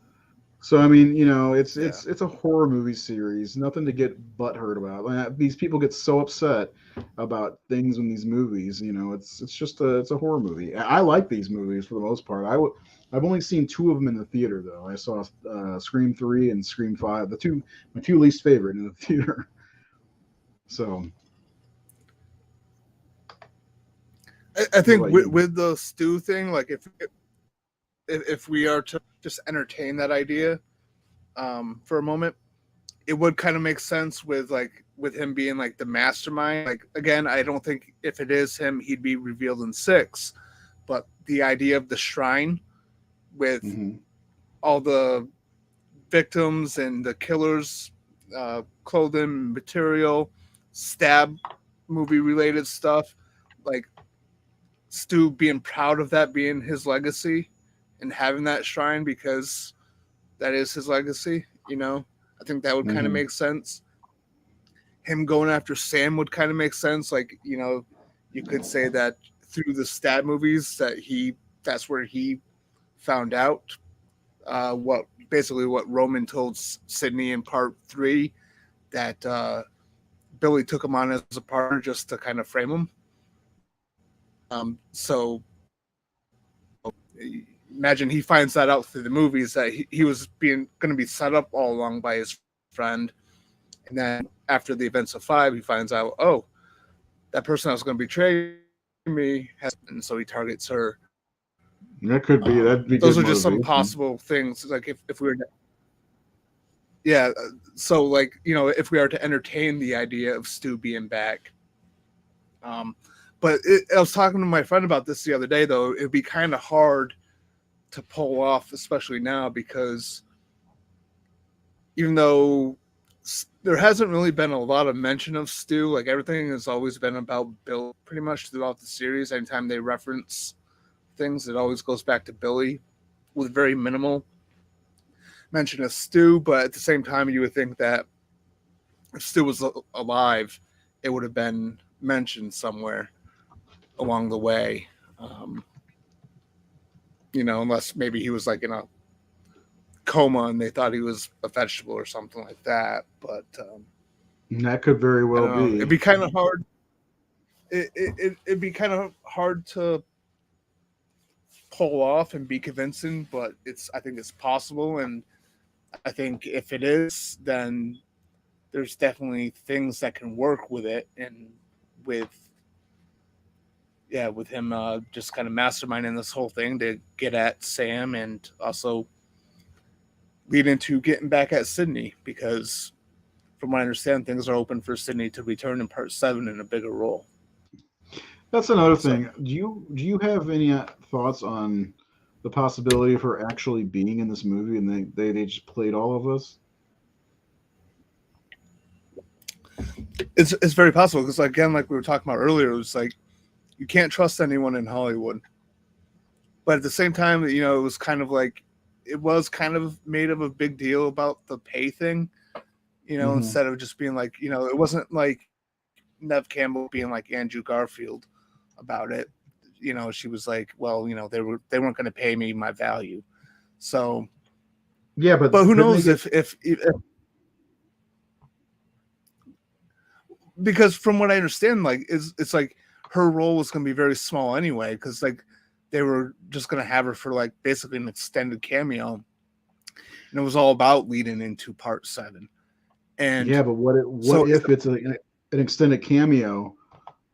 So I mean, it's a horror movie series. Nothing to get butthurt about. These people get so upset about things in these movies. It's just it's a horror movie. I like these movies for the most part. I've only seen 2 of them in the theater though. I saw Scream 3 and Scream 5, my two least favorite in the theater. So I think with the Stu thing, like if we are to just entertain that idea for a moment, it would kind of make sense with him being like the mastermind. Like, again, I don't think if it is him, he'd be revealed in 6, but the idea of the shrine with all the victims and the killers, clothing, material, stab movie related stuff, like Stu being proud of that being his legacy and having that shrine because that is his legacy. I think that would kind of Mm-hmm. make sense. Him going after Sam would kind of make sense. Like, you could say that through the Stab movies that's where he found out what Roman told Sidney in part 3, that Billy took him on as a partner just to kind of frame him. So imagine he finds that out through the movies that he was going to be set up all along by his friend, and then after the events of 5, he finds out, oh, that person that was going to betray me and so he targets her. That could be. That'd be Those good are just some motivation. possible things. Like if we were, yeah. So like if we are to entertain the idea of Stu being back, but I was talking to my friend about this the other day. Though it'd be kind of hard to pull off, especially now, because even though there hasn't really been a lot of mention of Stu, like everything has always been about Bill pretty much throughout the series. Anytime they reference things, it always goes back to Billy with very minimal mention of Stu. But at the same time, you would think that if Stu was alive, it would have been mentioned somewhere along the way. Unless maybe he was like in a coma and they thought he was a vegetable or something like that. But That could very I well don't know. be. It'd be kind of hard. It'd be kind of hard to pull off and be convincing, but I think it's possible. And I think if it is, then there's definitely things that can work with it, and with him just kind of masterminding this whole thing to get at Sam, and also lead into getting back at Sidney, because from what I understand, things are open for Sidney to return in part 7 in a bigger role. That's another So thing. Do you have any thoughts on the possibility of her actually being in this movie and they just played all of us? it's very possible, because again, like we were talking about earlier, it was like you can't trust anyone in Hollywood. But at the same time, it was kind of like it was kind of made of a big deal about the pay thing, Mm-hmm. instead of just being like, it wasn't like Nev Campbell being like Andrew Garfield about it. She was like, well, they weren't going to pay me my value. So, Yeah, but but who couldn't they knows get? if because from what I understand, like it's like her role was going to be very small anyway, because like they were just going to have her for like basically an extended cameo, and it was all about leading into part 7. And Yeah, but what so if it's an extended cameo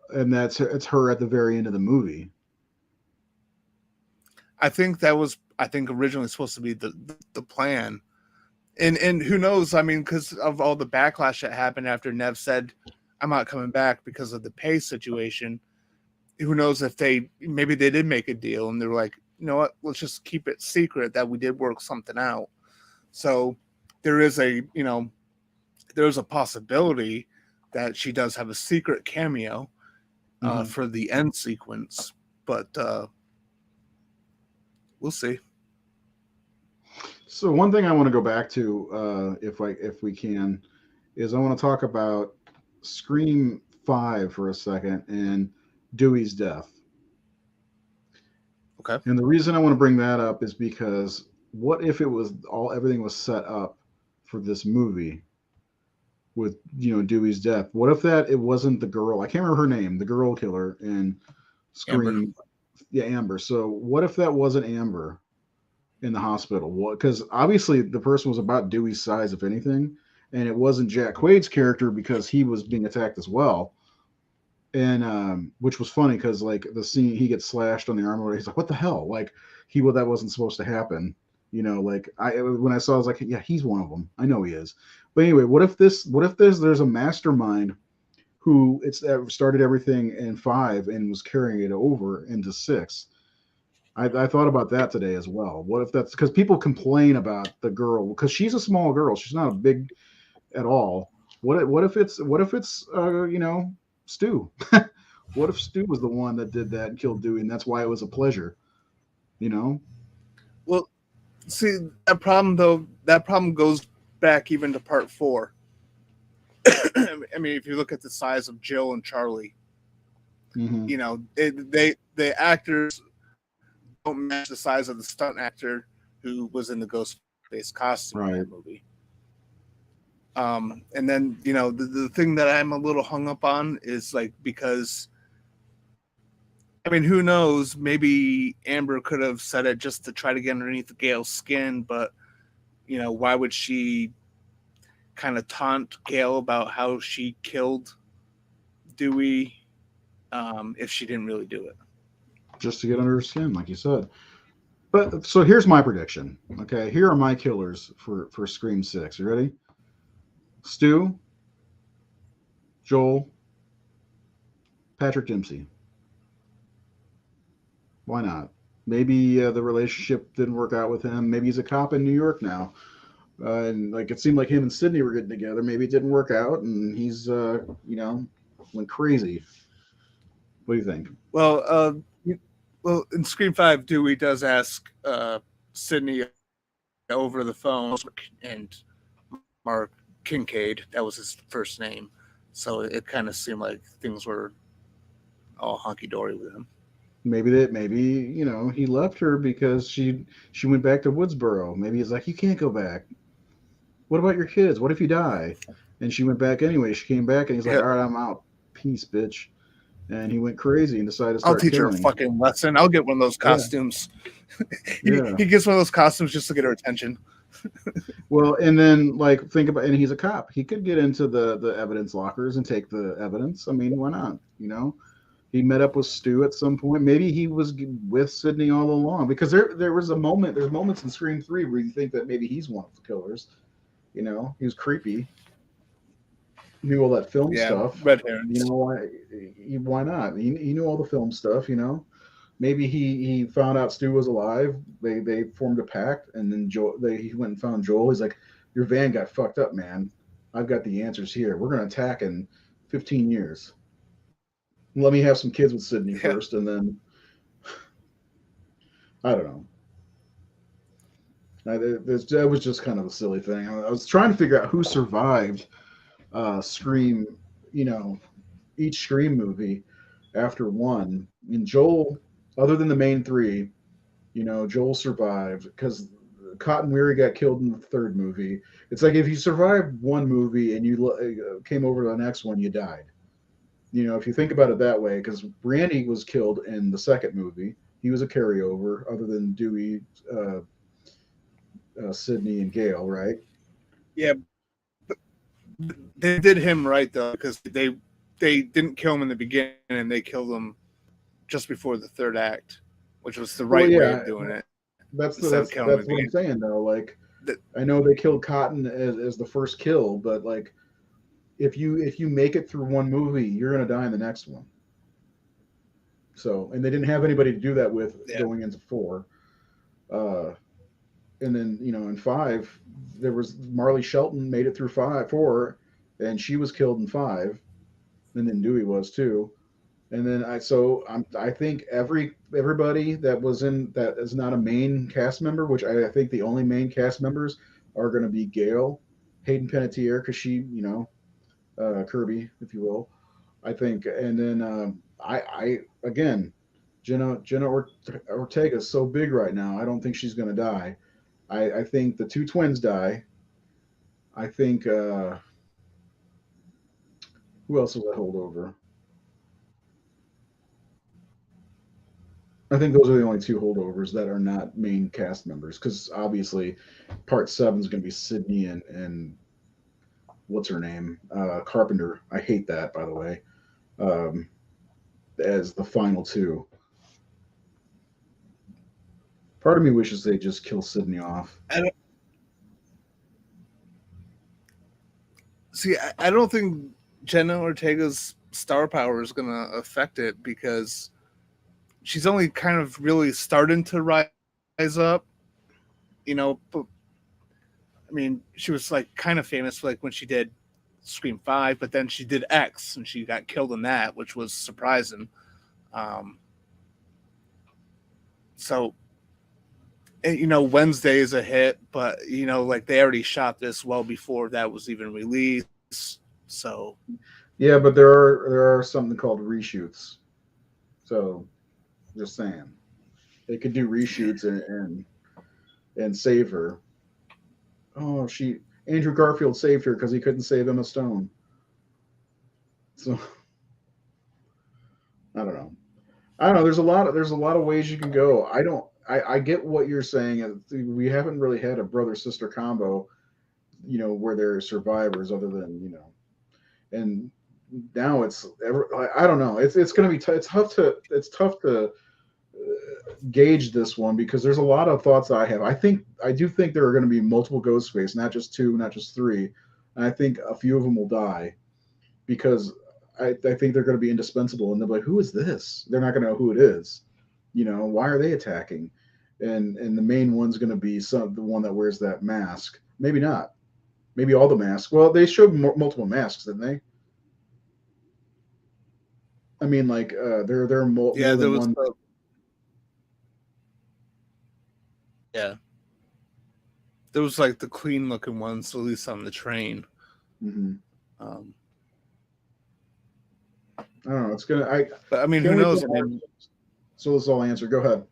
and it's her at the very end of the movie? I think that was originally supposed to be the plan. And who knows? I mean, because of all the backlash that happened after Nev said, "I'm not coming back" because of the pay situation. Who knows if maybe they did make a deal and they were like, you know what, let's just keep it secret that we did work something out. So there is there's a possibility that she does have a secret cameo for the end sequence, but we'll see. So one thing I want to go back to, if we can, is I want to talk about Scream 5 for a second and Dewey's death. Okay. And the reason I want to bring that up is because what if everything was set up for this movie with Dewey's death? What if it wasn't the girl? I can't remember her name, the girl killer in Amber. Scream. Yeah, Amber. So what if that wasn't Amber in the hospital? Because obviously the person was about Dewey's size, if anything, and it wasn't Jack Quaid's character because he was being attacked as well. And which was funny because like the scene he gets slashed on the arm, where he's like, "What the hell?" Like that wasn't supposed to happen. Like when I saw, I was like, "Yeah, he's one of them. I know he is." But anyway, what if there's a mastermind who started everything in 5 and was carrying it over into 6? I thought about that today as well. What if that's because people complain about the girl because she's a small girl, she's not a big at all. What if it's Stu? What if Stu was the one that did that and killed Dewey, and that's why it was a pleasure? You know? Well, see, that problem though, that problem goes back even to part 4. I mean, if you look at the size of Jill and Charlie, Mm-hmm. you know, the actors don't match the size of the stunt actor who was in the Ghostface costume in Right. that movie. And then, you know, the thing that I'm a little hung up on is like, because I mean, who knows? Maybe Amber could have said it just to try to get underneath Gail's skin, but you know, why would she kind of taunt Gail about how she killed Dewey if she didn't really do it? Just to get under her skin, like you said. But so here's my prediction. Okay, here are my killers for Scream 6. You ready? Stu, Joel, Patrick Dempsey. Why not? Maybe the relationship didn't work out with him. Maybe he's a cop in New York now. And like it seemed like him and Sidney were getting together. Maybe it didn't work out, and he's went crazy. What do you think? Well, in Scream 5, Dewey does ask Sidney over the phone, and Mark Kincaid, that was his first name. So it kind of seemed like things were all honky dory with him. Maybe he left her because she went back to Woodsboro. Maybe he's like, you can't go back. What about your kids? What if you die? And she went back anyway. She came back and he's like, all right, I'm out. Peace, bitch. And he went crazy and decided to I'll start teach killing. her a fucking lesson. I'll get one of those costumes. Yeah. He gets one of those costumes just to get her attention. Well, and then like think about, and he's a cop. He could get into the evidence lockers and take the evidence. I mean, why not? He met up with Stu at some point. Maybe he was with Sidney all along, because there was a moment. There's moments in Scream 3 where you think that maybe he's one of the killers. He was creepy. Knew all that film stuff. Red herrings. Why not? He knew all the film stuff. Maybe he found out Stu was alive. They formed a pact, and then he went and found Joel. He's like, your van got fucked up, man. I've got the answers here. We're gonna attack in 15 years. Let me have some kids with Sidney first, and then I don't know. That was just kind of a silly thing. I was trying to figure out who survived Scream, each Scream movie after one. And Joel, other than the main three, Joel survived because Cotton Weary got killed in the third movie. It's like if you survived one movie and you came over to the next one, you died. If you think about it that way, because Randy was killed in the second movie. He was a carryover, other than Dewey, Sidney, and Gail, right? Yeah, but they did him right though, because they didn't kill him in the beginning, and they killed him just before the third act, which was the right way of doing it. That's what I'm saying though. Like, I know they killed Cotton as the first kill, but like, if you make it through one movie, you're gonna die in the next one. So, and they didn't have anybody to do that with going into 4. And then in 5, there was Marley Shelton made it through 4, and she was killed in 5, and then Dewey was too. And then I think everybody that was in that is not a main cast member, which I think the only main cast members are going to be Gail, Hayden Panettiere, because she Kirby, if you will, I think, and then I again, Jenna Ortega is so big right now. I don't think she's going to die. I think the 2 twins die. I think who else is a holdover? I think those are the only 2 holdovers that are not main cast members, because obviously part 7 is going to be Sidney and what's her name, Carpenter. I hate that, by the way, as the final 2. Part of me wishes they just kill Sidney off. I don't think Jenna Ortega's star power is going to affect it, because she's only kind of really starting to rise up, But, I mean, she was like kind of famous like when she did Scream 5, but then she did X and she got killed in that, which was surprising. So, Wednesday is a hit, but like they already shot this well before that was even released. So yeah, but there are something called reshoots. So just saying, they could do reshoots and save her. Oh, Andrew Garfield saved her because he couldn't save Emma Stone. So I don't know. I don't know. There's a lot of ways you can go. I get what you're saying. We haven't really had a brother sister combo, where they're survivors other than and now I don't know. It's going to be it's tough to gauge this one because there's a lot of thoughts I have. I do think there are going to be multiple Ghostface, not just two, not just three, and I think a few of them will die because I think they're going to be indispensable, and they'll be like, "Who is this?" They're not going to know who it is. Why are they attacking? And the main one's going to be the one that wears that mask. Maybe not. Maybe all the masks. Well, they showed multiple masks, didn't they? I mean, like there are more there than was one. Yeah. There was like the clean looking ones, at least on the train. Mm-hmm. Um, I don't know. It's gonna. But I mean, who knows? So let's all answer. Go ahead.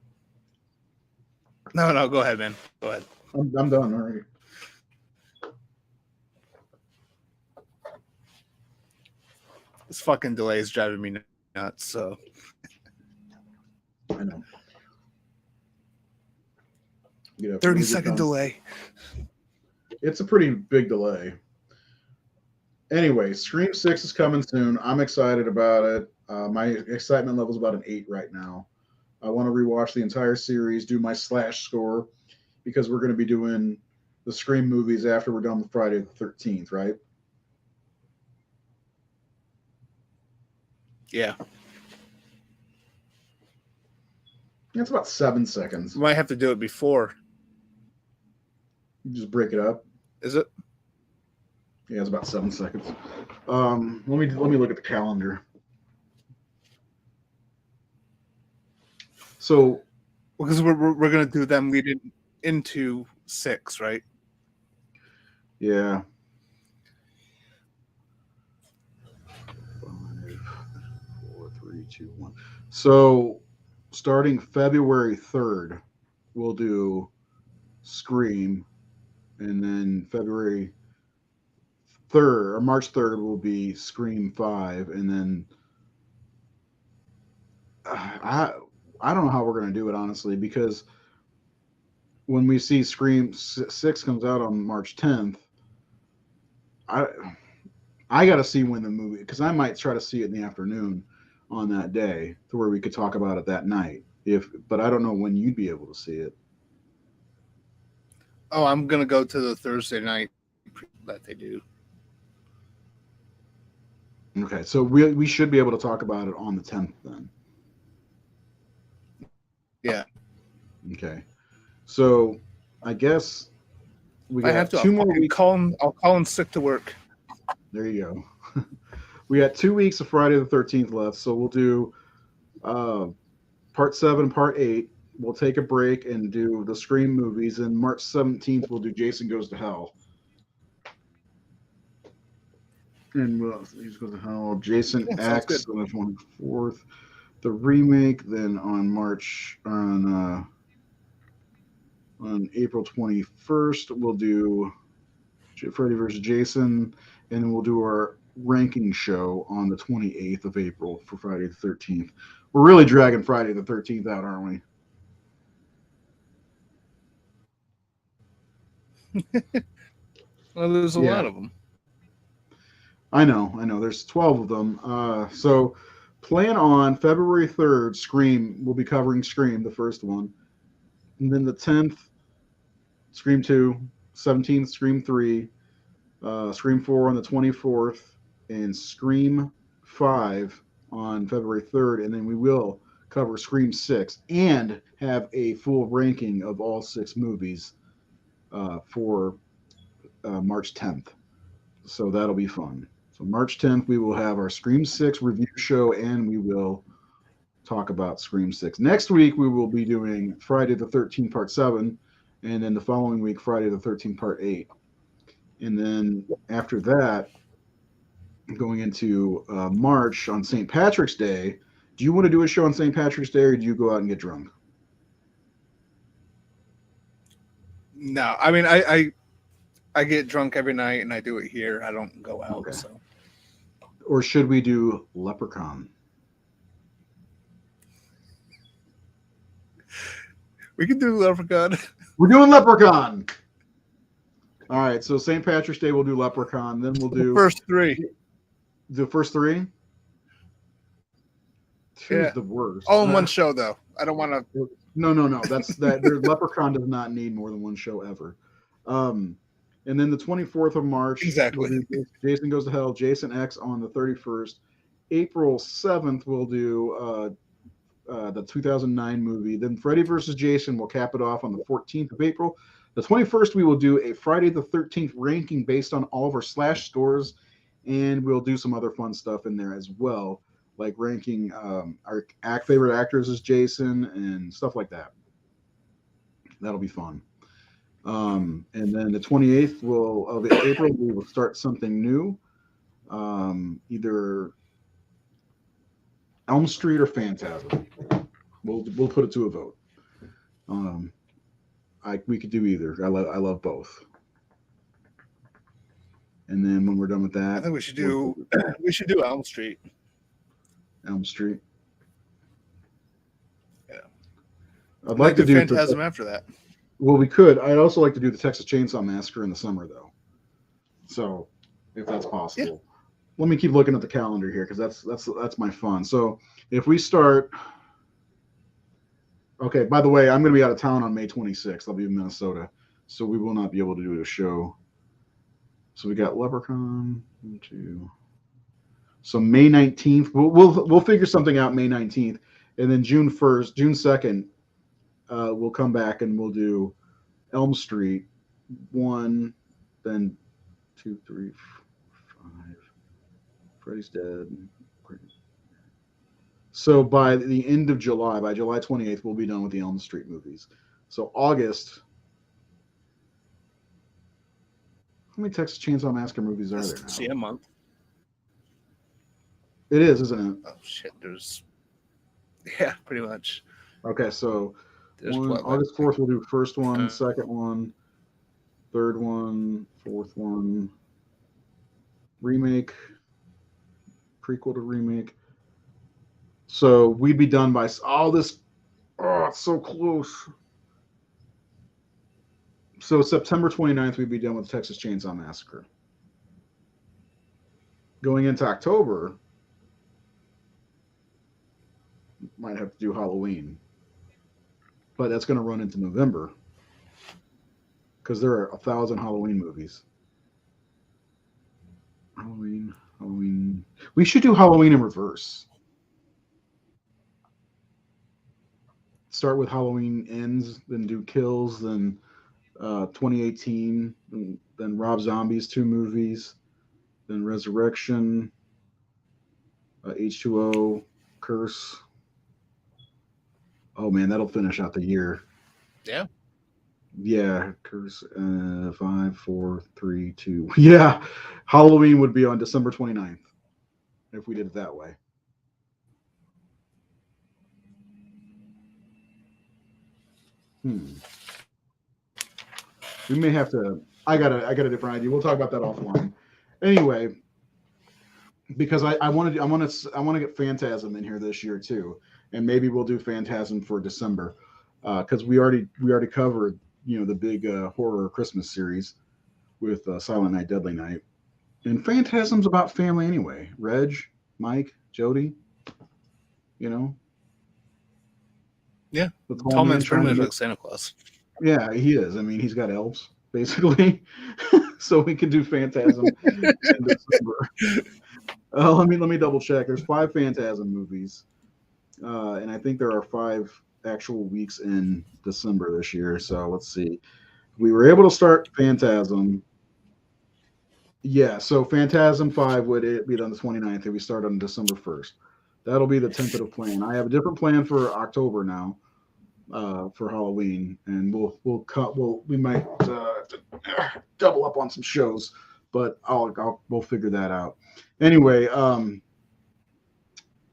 No, go ahead, man. Go ahead. I'm done already. This fucking delay is driving me nuts. So I know. 30-second delay. It's a pretty big delay. Anyway, Scream 6 is coming soon. I'm excited about it. My excitement level is about an 8 right now. I want to rewatch the entire series, do my slash score, because we're going to be doing the Scream movies after we're done with Friday the 13th, right? Yeah. It's about 7 seconds. We might have to do it before. You just break it up. Is it? Yeah, it's about 7 seconds. Let me look at the calendar. So, because we're gonna do them leading into 6, right? Yeah. 5, 4, 3, 2, 1. So, starting February 3rd, we'll do Scream, and then February 3rd or March 3rd will be Scream 5, and then I don't know how we're going to do it, honestly, because when we see Scream 6 comes out on March 10th, I got to see when the movie, because I might try to see it in the afternoon on that day to where we could talk about it that night. But I don't know when you'd be able to see it. Oh, I'm going to go to the Thursday night that they do. Okay, so we should be able to talk about it on the 10th then. Yeah. Okay. So I guess we got 2 more weeks. I'll call in sick to work. There you go. We got 2 weeks of Friday the 13th left, so we'll do part 7, part 8. We'll take a break and do the Scream movies, and March 17th we'll do Jason Goes to Hell. And Jason Goes to Hell, Jason X on the 24th, the remake. Then on April 21st we'll do Freddy vs. Jason, and then we'll do our ranking show on the 28th of April for Friday the 13th. We're really dragging Friday the 13th out, aren't we? Well, there's a lot of them. I know. There's 12 of them. So plan on February 3rd, Scream. We'll be covering Scream, the first one. And then the 10th, Scream 2. 17th, Scream 3. Scream 4 on the 24th. And Scream 5 on February 3rd. And then we will cover Scream 6 and have a full ranking of all 6 movies for March 10th. So that'll be fun. So March 10th, we will have our Scream 6 review show, and we will talk about Scream 6. Next week, we will be doing Friday the 13th, Part 7, and then the following week, Friday the 13th, Part 8. And then after that, going into March on St. Patrick's Day, do you want to do a show on St. Patrick's Day, or do you go out and get drunk? No, I mean, I get drunk every night and I do it here. I don't go out. Okay. So, Or should we do Leprechaun? we can do Leprechaun. We're doing Leprechaun. All right, so St. Patrick's Day, we'll do Leprechaun. Then we'll do First three. the first three. Two's Yeah. the worst. All in one show, though. I don't want to. No. That's that. Leprechaun does not need more than one show ever. And then the 24th of March, Exactly. we'll do Jason Goes to Hell, Jason X on the 31st. April 7th, we'll do the 2009 movie. Then Freddy vs. Jason will cap it off on the 14th of April. The 21st, we will do a Friday the 13th ranking based on all of our slash scores, and we'll do some other fun stuff in there as well, like ranking our favorite actors as Jason and stuff like that. That'll be fun. And then the 28th of April, we will start something new, either Elm Street or Phantasm. We'll put it to a vote. We could do either. I love both. And then when we're done with that, I think we should do Elm Street. Elm Street. Yeah. I'd like to do Phantasm after that. Well, we could. I'd also like to do the Texas Chainsaw Massacre in the summer, though. So, if that's possible, Yeah. Let me keep looking at the calendar here because that's my fun. So, if we start, okay. By the way, I'm going to be out of town on May 26th. I'll be in Minnesota, so we will not be able to do a show. So we got Leprechaun. So May 19th, we'll figure something out May 19th, and then June 2nd. We'll come back and we'll do Elm Street 1, then 2, 3, 5. Freddy's Dead. So by the end of July, by July 28th, we'll be done with the Elm Street movies. So August. How many Texas Chainsaw Massacre movies are there now? See, a month. It is, isn't it? Oh shit! Pretty much. Okay, so There's August 4th, we'll do first one, second one, third one, fourth one, remake, prequel to remake. So we'd be done by this. Oh, it's so close. So September 29th, we'd be done with Texas Chainsaw Massacre. Going into October, might have to do Halloween. But that's going to run into November because there are 1,000 Halloween movies. Halloween. We should do Halloween in reverse. Start with Halloween Ends, then do Kills, then 2018, then Rob Zombie's 2 movies, then Resurrection, H2O, Curse. Oh man, that'll finish out the year. Yeah. Yeah, Curse. 5, 4, 3, 2. Yeah, Halloween would be on December 29th if we did it that way. We may have to. I got a different idea. We'll talk about that offline. Anyway, because I want to get Phantasm in here this year too, and maybe we'll do Phantasm for December, because we already covered the big horror Christmas series with Silent Night, Deadly Night, and Phantasm's about family anyway. Reg, Mike, Jody, Yeah. the Tall man's pretty much like Santa Claus. Yeah, he is. I mean, he's got elves basically, so we can do Phantasm in December. Let me double check. There's 5 Phantasm movies, and I think there are 5 actual weeks in December this year. So let's see. We were able to start Phantasm Yeah, so Phantasm 5 would it be on the 29th if we start on December 1st. That'll be the tentative plan. I have a different plan for October now, for Halloween, and we might double up on some shows, but we'll figure that out. Anyway,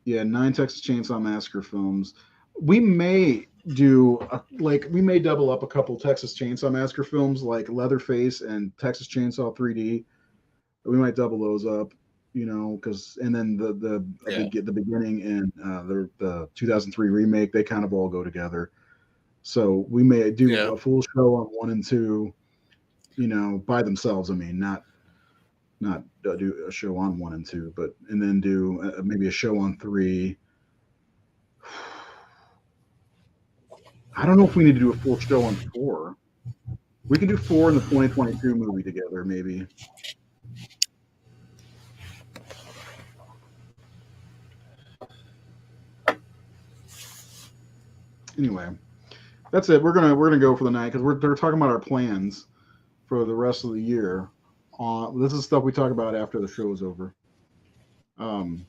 yeah, 9 Texas Chainsaw Massacre films. We may we may double up a couple Texas Chainsaw Massacre films like Leatherface and Texas Chainsaw 3D. We might double those up, because and then the beginning and the 2003 remake, they kind of all go together. So we may do Yeah. a full show on 1 and 2, by themselves. I mean, not do a show on 1 and 2, but and then do maybe a show on 3. I don't know if we need to do a full show on 4. We can do 4 in the 2022 movie together, maybe. Anyway, that's it. We're gonna go for the night because they're talking about our plans for the rest of the year. This is stuff we talk about after the show is over. Um,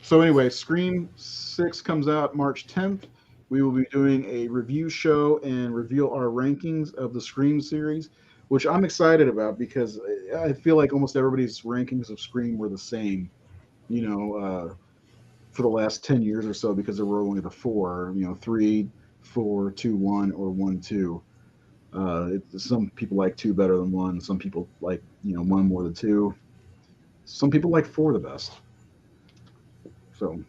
so anyway, Scream 6 comes out March 10th. We will be doing a review show and reveal our rankings of the Scream series, which I'm excited about because I feel like almost everybody's rankings of Scream were the same, you know, for the last 10 years or so because there were only the four, 3, 4, 2, 1, or 1, 2. Some people like 2 better than 1. Some people like, 1 more than 2. Some people like 4 the best. So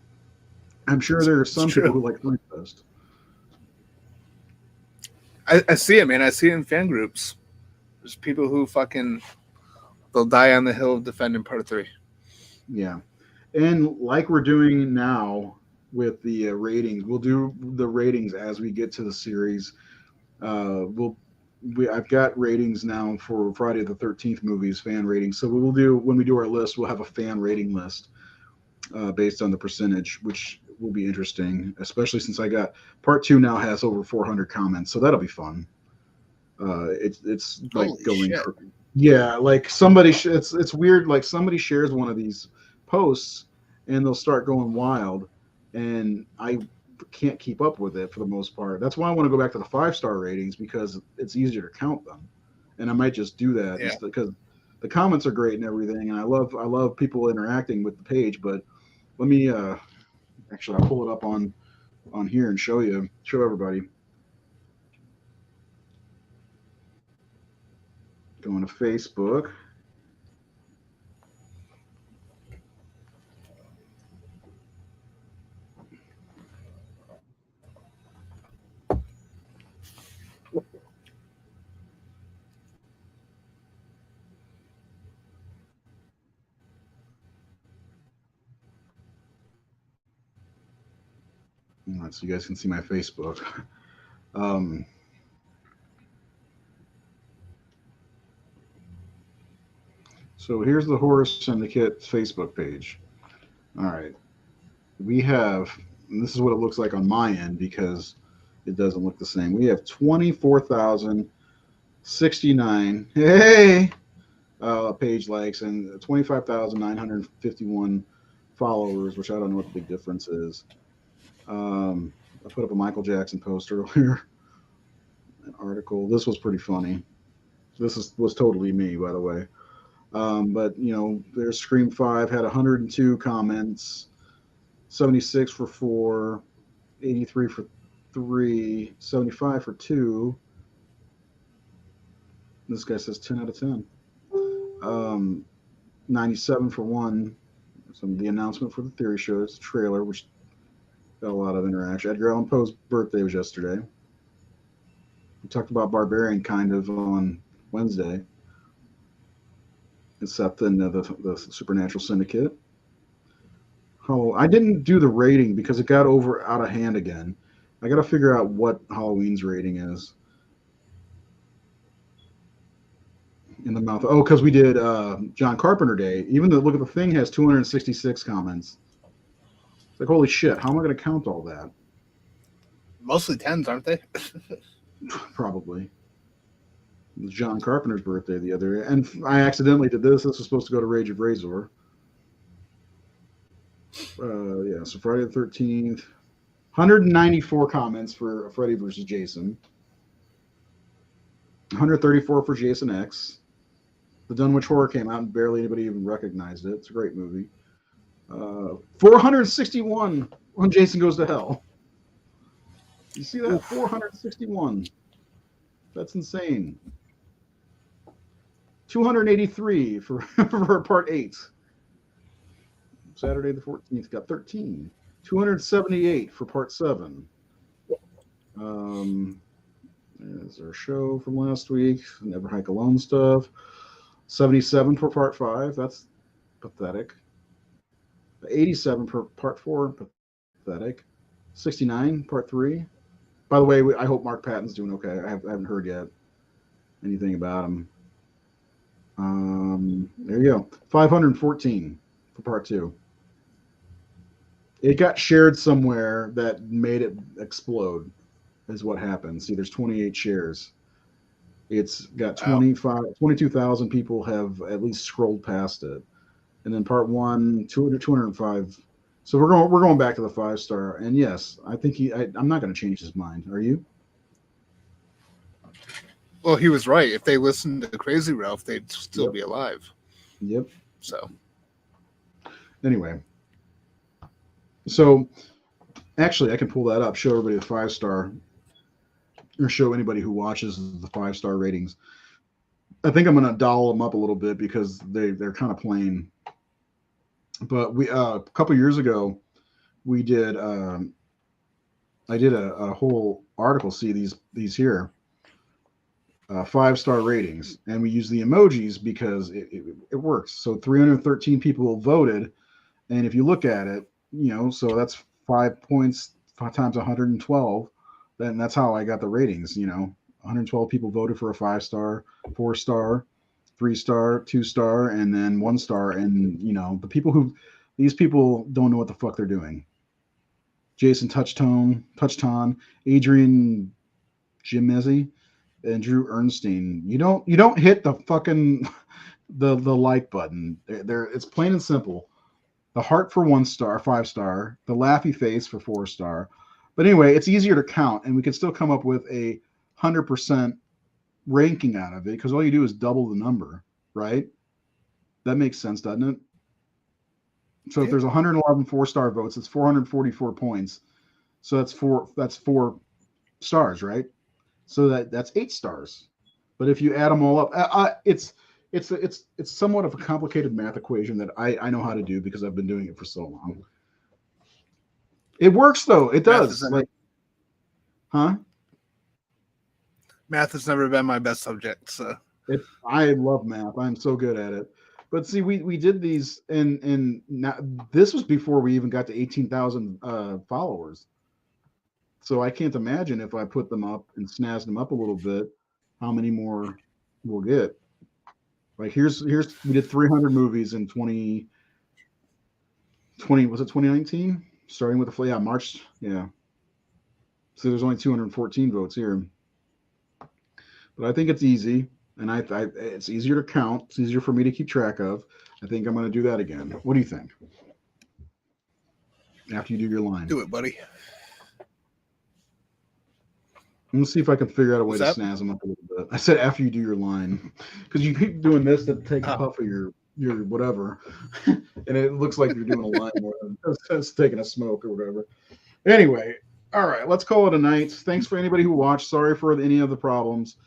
I'm sure there are It's some people true. who like 3 the best. I see it, man. I see it in fan groups. There's people who they'll die on the hill of defending part 3. Yeah. And like we're doing now with the ratings, we'll do the ratings as we get to the series. I've got ratings now for Friday the 13th movies, fan ratings. So when we do our list, we'll have a fan rating list based on the percentage, which will be interesting, especially since I got part 2 now has over 400 comments, so that'll be fun. It's like Holy going, shit. yeah, like somebody, it's weird. Like somebody shares one of these posts and they'll start going wild, and I can't keep up with it for the most part. That's why I want to go back to the 5-star ratings because it's easier to count them, and I might just do that Yeah. because the comments are great and everything, and I love people interacting with the page. But let me actually I'll pull it up on here and show everybody. Going to Facebook. So you guys can see my Facebook. Um, so here's the Horror Syndicate Facebook page. All right, we have, and this is what it looks like on my end because it doesn't look the same. We have 24,069 page likes and 25,951 followers, which I don't know what the big difference is. I put up a Michael Jackson post earlier, an article. This was pretty funny. Was totally me, by the way. But there's Scream 5 had 102 comments, 76 for 4, 83 for 3, 75 for 2. This guy says 10 out of 10. 97 for 1. The announcement for the theory show, it's a trailer, which got a lot of interaction. Edgar Allan Poe's birthday was yesterday. We talked about Barbarian kind of on Wednesday, except in the Supernatural Syndicate. Oh, I didn't do the rating because it got out of hand again. I got to figure out what Halloween's rating is. In the mouth. Oh, because we did John Carpenter Day. Even though look at the thing has 266 comments. It's like holy shit! How am I going to count all that? Mostly 10s, aren't they? Probably. It was John Carpenter's birthday the other, and I accidentally did this. This was supposed to go to Rage of Razor. Yeah, so Friday the 13th. 194 comments for Freddy versus Jason. 134 for Jason X. The Dunwich Horror came out and barely anybody even recognized it. It's a great movie. 461 on Jason Goes to Hell. You see that? 461. That's insane. 283 for, for part 8. Saturday the 14th got 13. 278 for part 7. There's our show from last week. Never Hike Alone stuff. 77 for part 5. That's pathetic. 87 for part 4. Pathetic. 69 part 3. By the way, I hope Mark Patton's doing okay. I haven't heard yet anything about him. There you go. 514 for part 2. It got shared somewhere that made it explode, is what happened. See, there's 28 shares. It's got 22,000 people have at least scrolled past it. And then part 1, 205. So we're going back to the 5-star. And yes, I think I'm not going to change his mind. Are you? Well, he was right. If they listened to Crazy Ralph, they'd still be alive. Yep. So anyway. So actually, I can pull that up, show everybody the 5-star, or show anybody who watches the 5-star ratings. I think I'm going to doll them up a little bit because they're kind of plain. But we a couple years ago, we did. I did a whole article. See these here. 5-star ratings, and we use the emojis because it works. So 313 people voted, and if you look at it, so that's 5 points 5 times 112. Then that's how I got the ratings. 112 people voted for a 5-star, 4-star, 3-star, 2-star, and then 1-star. And these people don't know what the fuck they're doing. Jason Touchton, Adrian Jimezzi, and Drew Ernstein. You don't hit the fucking the like button. It's plain and simple. The heart for 1-star, 5-star, the laughy face for 4-star. But anyway, it's easier to count, and we can still come up with a 100% ranking out of it because all you do is double the number, right? That makes sense, doesn't it? So if there's 111 4-star votes, it's 444 points. So that's 4 stars, right? So that's 8 stars. But if you add them all up, it's somewhat of a complicated math equation that I know how to do because I've been doing it for so long. It works though. It does. Math has never been my best subject. So I love math. I'm so good at it. But see, we did these, and now, this was before we even got to 18,000 followers. So I can't imagine if I put them up and snazz them up a little bit, how many more we'll get. Like here's we did 300 movies in 2020. Was it 2019? Starting with March. Yeah. So there's only 214 votes here. But I think it's easy, and it's easier to count. It's easier for me to keep track of. I think I'm going to do that again. What do you think? After you do your line. Do it, buddy. I'm going to see if I can figure out a way to snazz them up a little bit. I said after you do your line, because you keep doing this to take a puff of your whatever, and it looks like you're doing a line more than just taking a smoke or whatever. Anyway, all right, let's call it a night. Thanks for anybody who watched. Sorry for any of the problems.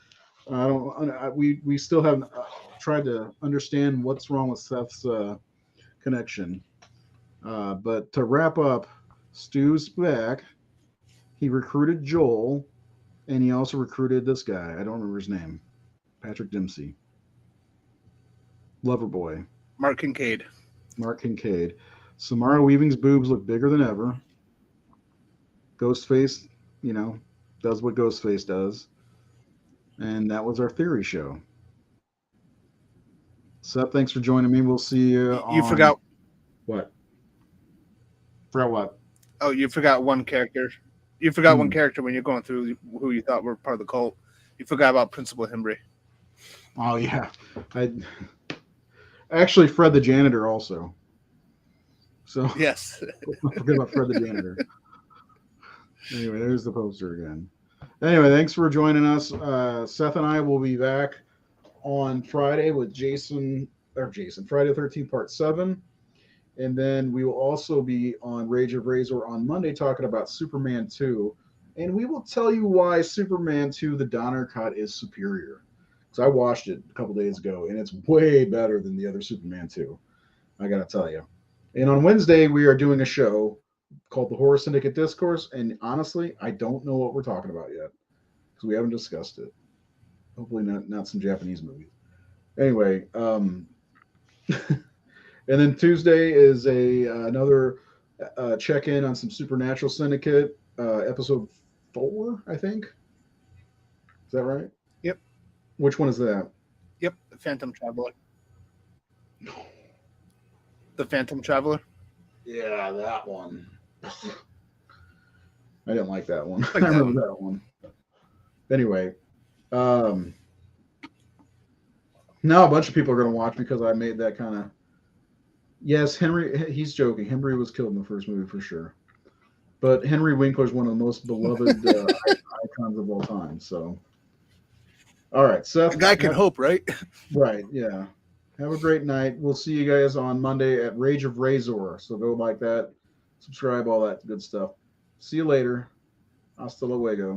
We still haven't tried to understand what's wrong with Seth's connection. But to wrap up, Stu's back. He recruited Joel, and he also recruited this guy. I don't remember his name. Patrick Dempsey. Loverboy. Mark Kincaid. Samara Weaving's boobs look bigger than ever. Ghostface, does what Ghostface does. And that was our theory show. Seth, thanks for joining me. We'll see you on... You forgot... What? Forgot what? Oh, you forgot one character. You forgot one character when you're going through who you thought were part of the cult. You forgot about Principal Hembry. Oh yeah, I actually Fred the janitor also. So Yes. don't forget about Fred the janitor. Anyway, there's the poster again. Anyway, thanks for joining us. Seth and I will be back on Friday with Friday the 13th, Part 7. And then we will also be on Rage of Razor on Monday talking about Superman 2. And we will tell you why Superman 2, the Donner cut, is superior. Because I watched it a couple days ago, and it's way better than the other Superman 2. I got to tell you. And on Wednesday, we are doing a show called the Horror Syndicate Discourse. And honestly, I don't know what we're talking about yet because we haven't discussed it. Hopefully, not some Japanese movies. Anyway, and then Tuesday is another check in on some Supernatural Syndicate, episode 4, I think. Is that right? Yep. Which one is that? Yep. The Phantom Traveler. The Phantom Traveler. Yeah, that one. I didn't like that one. Like I that remember that one. Anyway, now a bunch of people are going to watch because I made that kind of. Yes, Henry. He's joking. Henry was killed in the first movie for sure. But Henry Winkler is one of the most beloved icons of all time. So, all right, Seth. A guy can hope, right? Right. Yeah. Have a great night. We'll see you guys on Monday at Rage of Razor. So go like that, subscribe, all that good stuff. See you later. Hasta luego.